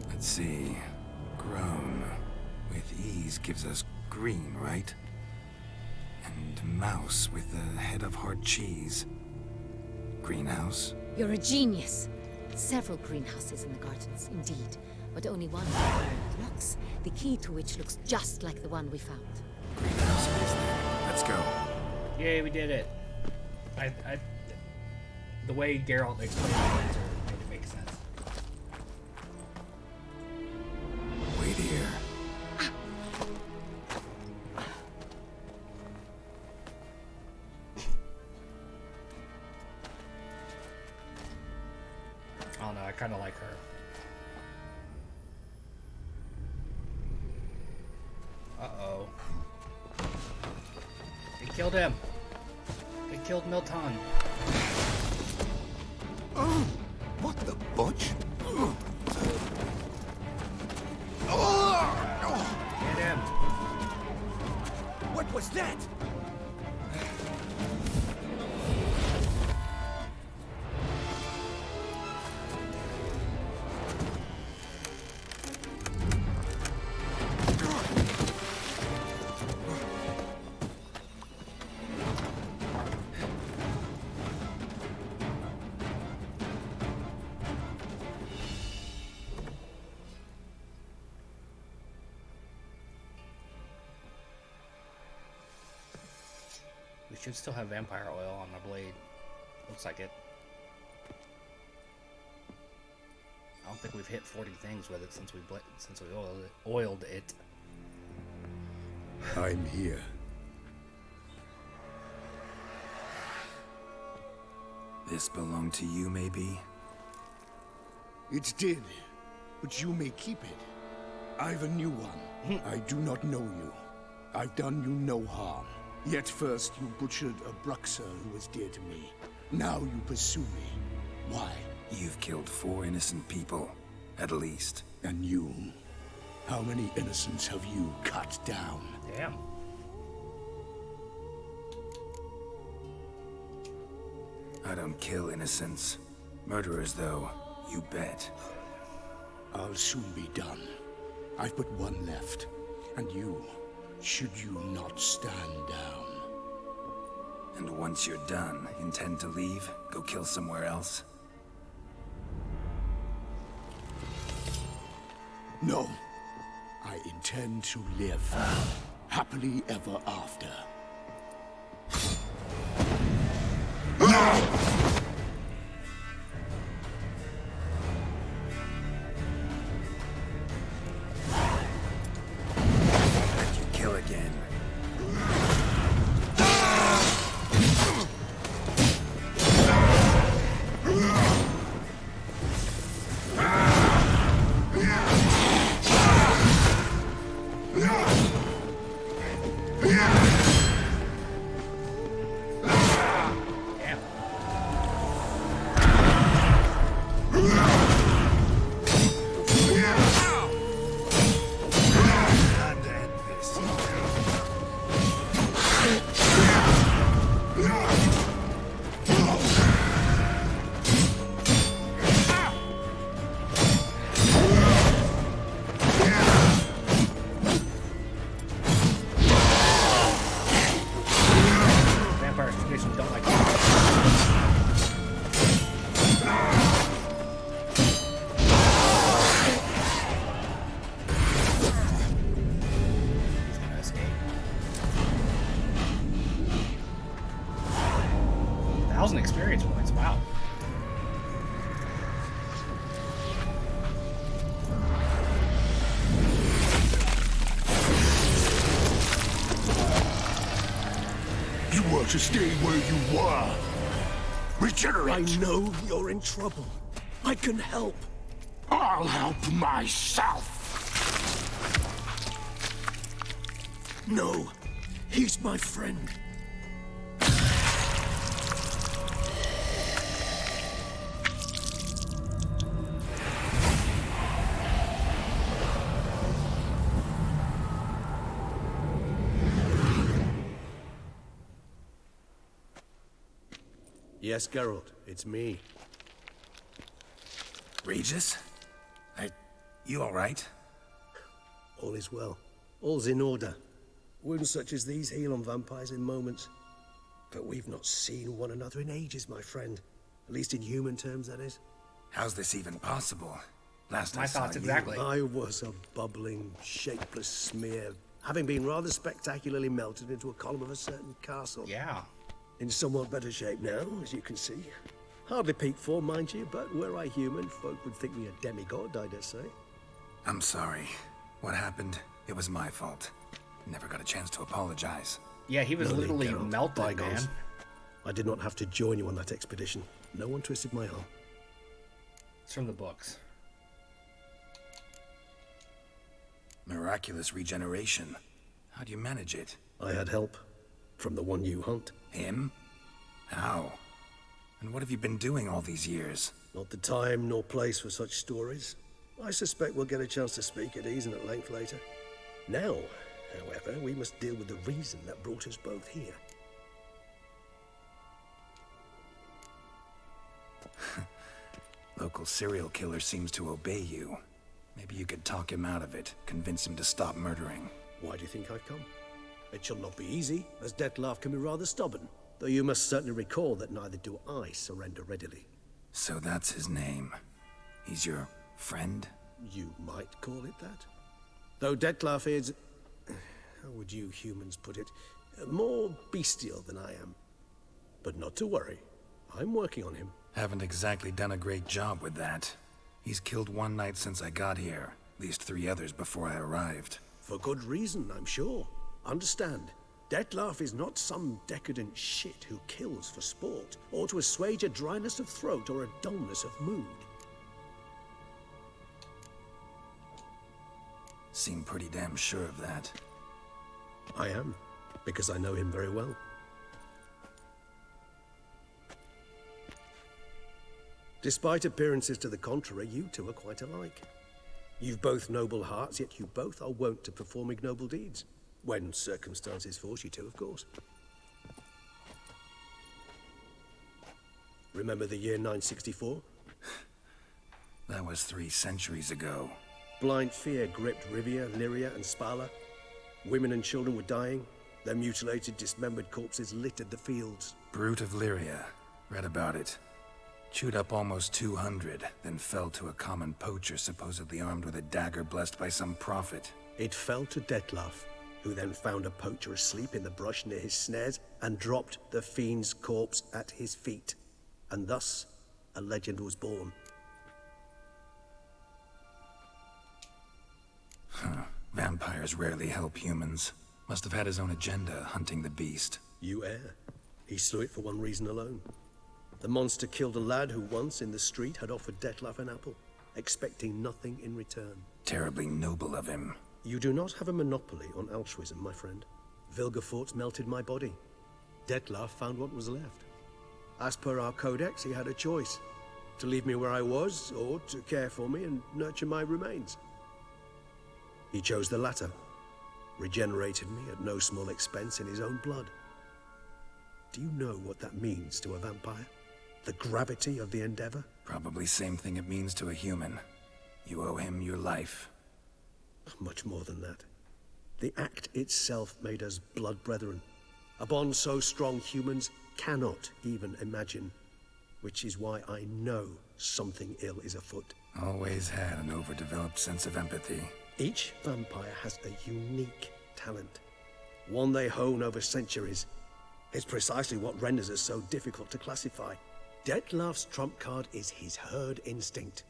Let's see. Grown. With ease gives us green, right? And mouse with the head of hard cheese. Greenhouse? You're a genius. Several greenhouses in the gardens, indeed, but only one that looks, the key to which looks just like the one we found. Greenhouse it is then. Let's go. Yay, we did it. The way Geralt explained the answer made it make sense. Wait here. Oh no, I kind of like her. Uh-oh. They killed him. They killed Milton. Oh, what the butch? Get him. What was that? We should still have vampire oil on the blade. Looks like it. I don't think we've hit 40 things with it since we oiled it. I'm here. This belonged to you, maybe? It did, but you may keep it. I've a new one. I do not know you. I've done you no harm. Yet first you butchered a Bruxer who was dear to me. Now you pursue me. Why? You've killed 4 innocent people, at least. And you? How many innocents have you cut down? Damn. I don't kill innocents. Murderers, though, you bet. I'll soon be done. I've but one left. And you, should you not stand down. And once you're done, intend to leave? Go kill somewhere else? No. I intend to live. Happily ever after. Let you kill again. Wow. You were to stay where you were. Regenerate. I know you're in trouble. I can help. I'll help myself. No, he's my friend. Yes, Geralt, it's me. Regis? You all right? All is well. All's in order. Wounds such as these heal on vampires in moments. But we've not seen one another in ages, my friend. At least in human terms, that is. How's this even possible? Last I My saw thoughts you, exactly. I was a bubbling, shapeless smear, having been rather spectacularly melted into a column of a certain castle. Yeah. In somewhat better shape now, as you can see. Hardly peak form, mind you, but were I human, folk would think me a demigod, I dare say. I'm sorry. What happened? It was my fault. Never got a chance to apologize. Yeah, he was No need, literally Geralt. melted, Bygones. man. I did not have to join you on that expedition. No one twisted my arm. It's from the books. Miraculous regeneration. How do you manage it? I had help. From the one you hunt. Him? How? And what have you been doing all these years? Not the time nor place for such stories. I suspect we'll get a chance to speak at ease and at length later. Now, however, we must deal with the reason that brought us both here. Local serial killer seems to obey you. Maybe you could talk him out of it, convince him to stop murdering. Why do you think I've come? It shall not be easy, as Dettlaff can be rather stubborn. Though you must certainly recall that neither do I surrender readily. So that's his name. He's your friend? You might call it that. Though Dettlaff is... how would you humans put it? More bestial than I am. But not to worry. I'm working on him. Haven't exactly done a great job with that. He's killed one knight since I got here. At least 3 others before I arrived. For good reason, I'm sure. Understand, Dettlaff is not some decadent shit who kills for sport, or to assuage a dryness of throat or a dullness of mood. Seem pretty damn sure of that. I am, because I know him very well. Despite appearances to the contrary, you two are quite alike. You've both noble hearts, yet you both are wont to perform ignoble deeds. When circumstances force you to, of course. Remember the year 964? That was 3 centuries ago. Blind fear gripped Rivia, Lyria, and Spala. Women and children were dying. Their mutilated, dismembered corpses littered the fields. Brute of Lyria. Read about it. Chewed up almost 200, then fell to a common poacher supposedly armed with a dagger blessed by some prophet. It fell to Dettlaff, who then found a poacher asleep in the brush near his snares and dropped the fiend's corpse at his feet. And thus, a legend was born. Vampires rarely help humans. Must have had his own agenda, hunting the beast. You err. He slew it for one reason alone. The monster killed a lad who once, in the street, had offered Dettlaff an apple, expecting nothing in return. Terribly noble of him. You do not have a monopoly on altruism, my friend. Vilgefortz melted my body. Dettlaff found what was left. As per our codex, he had a choice. To leave me where I was, or to care for me and nurture my remains. He chose the latter. Regenerated me at no small expense in his own blood. Do you know what that means to a vampire? The gravity of the endeavor? Probably same thing it means to a human. You owe him your life. Much more than that. The act itself made us blood brethren. A bond so strong humans cannot even imagine. Which is why I know something ill is afoot. Always had an overdeveloped sense of empathy. Each vampire has a unique talent. One they hone over centuries. It's precisely what renders us so difficult to classify. Dettlaff's trump card is his herd instinct,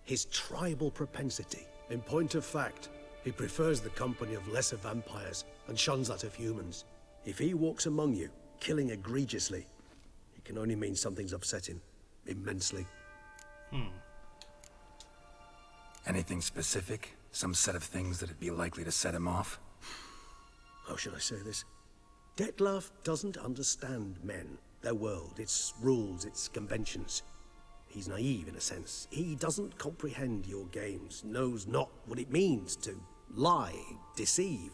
his tribal propensity. In point of fact, he prefers the company of lesser vampires and shuns that of humans. If he walks among you, killing egregiously, it can only mean something's upset him immensely. Anything specific? Some set of things that'd be likely to set him off? How should I say this? Dettlaff doesn't understand men, their world, its rules, its conventions. He's naive in a sense. He doesn't comprehend your games, knows not what it means to lie, deceive.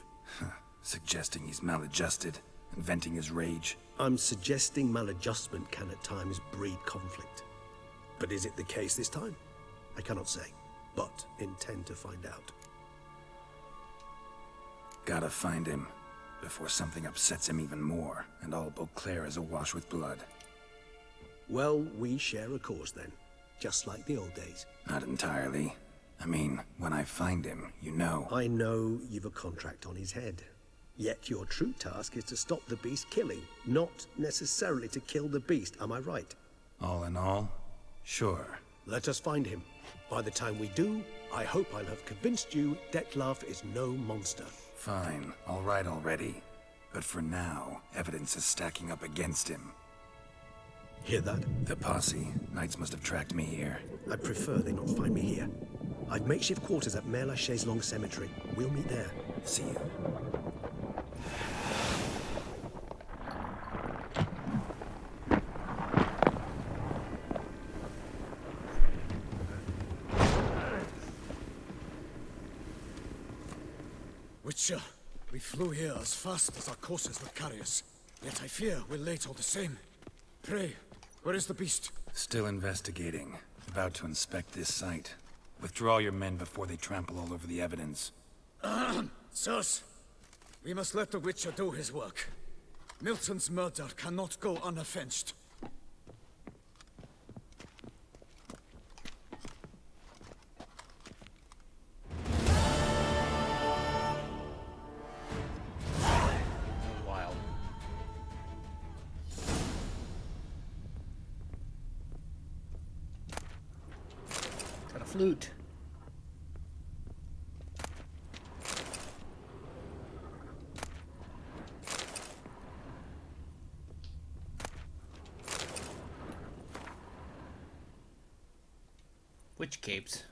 Suggesting he's maladjusted and venting his rage. I'm suggesting maladjustment can at times breed conflict. But is it the case this time? I cannot say, but intend to find out. Gotta find him before something upsets him even more, and all Beauclair is awash with blood. Well, we share a cause then, just like the old days. Not entirely. I mean, when I find him, you know. I know you've a contract on his head. Yet your true task is to stop the beast killing, not necessarily to kill the beast, am I right? All in all, sure. Let us find him. By the time we do, I hope I'll have convinced you Dettlaff is no monster. Fine, all right already. But for now, evidence is stacking up against him. Hear that? The posse. Knights must have tracked me here. I'd prefer they not find me here. I've makeshift quarters at Mère Lachaise Long Cemetery. We'll meet there. See you. Witcher, we flew here as fast as our courses would carry us. Yet I fear we're late all the same. Pray, where is the beast? Still investigating. About to inspect this site. Withdraw your men before they trample all over the evidence. Sirs, we must let the Witcher do his work. Milton's murder cannot go unavenged. Wild. Got a flute. Witch capes.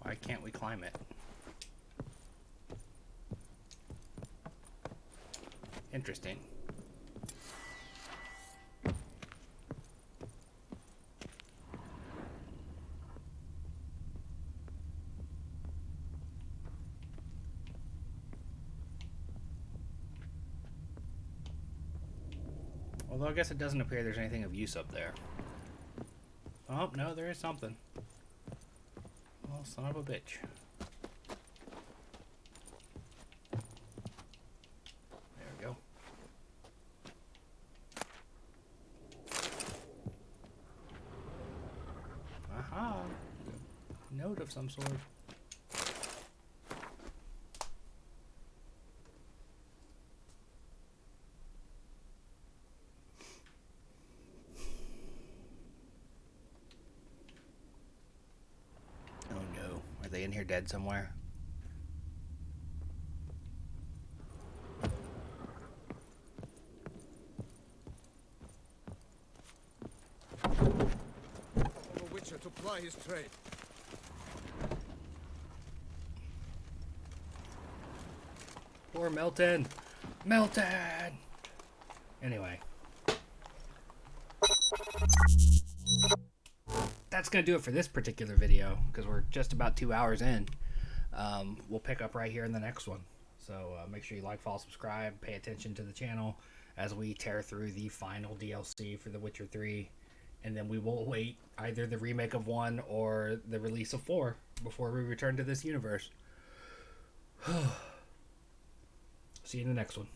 Why can't we climb it? Interesting. Although I guess it doesn't appear there's anything of use up there. Oh, no, there is something. Oh, son of a bitch. There we go. Aha! Note of some sort. Are they in here dead somewhere? For a Witcher to ply his trade. Poor Melton! Melton! Anyway. That's going to do it for this particular video, because we're just about 2 hours in. We'll pick up right here in the next one. So make sure you like, follow, subscribe, pay attention to the channel as we tear through the final DLC for The Witcher 3. And then we will await either the remake of 1 or the release of 4 before we return to this universe. See you in the next one.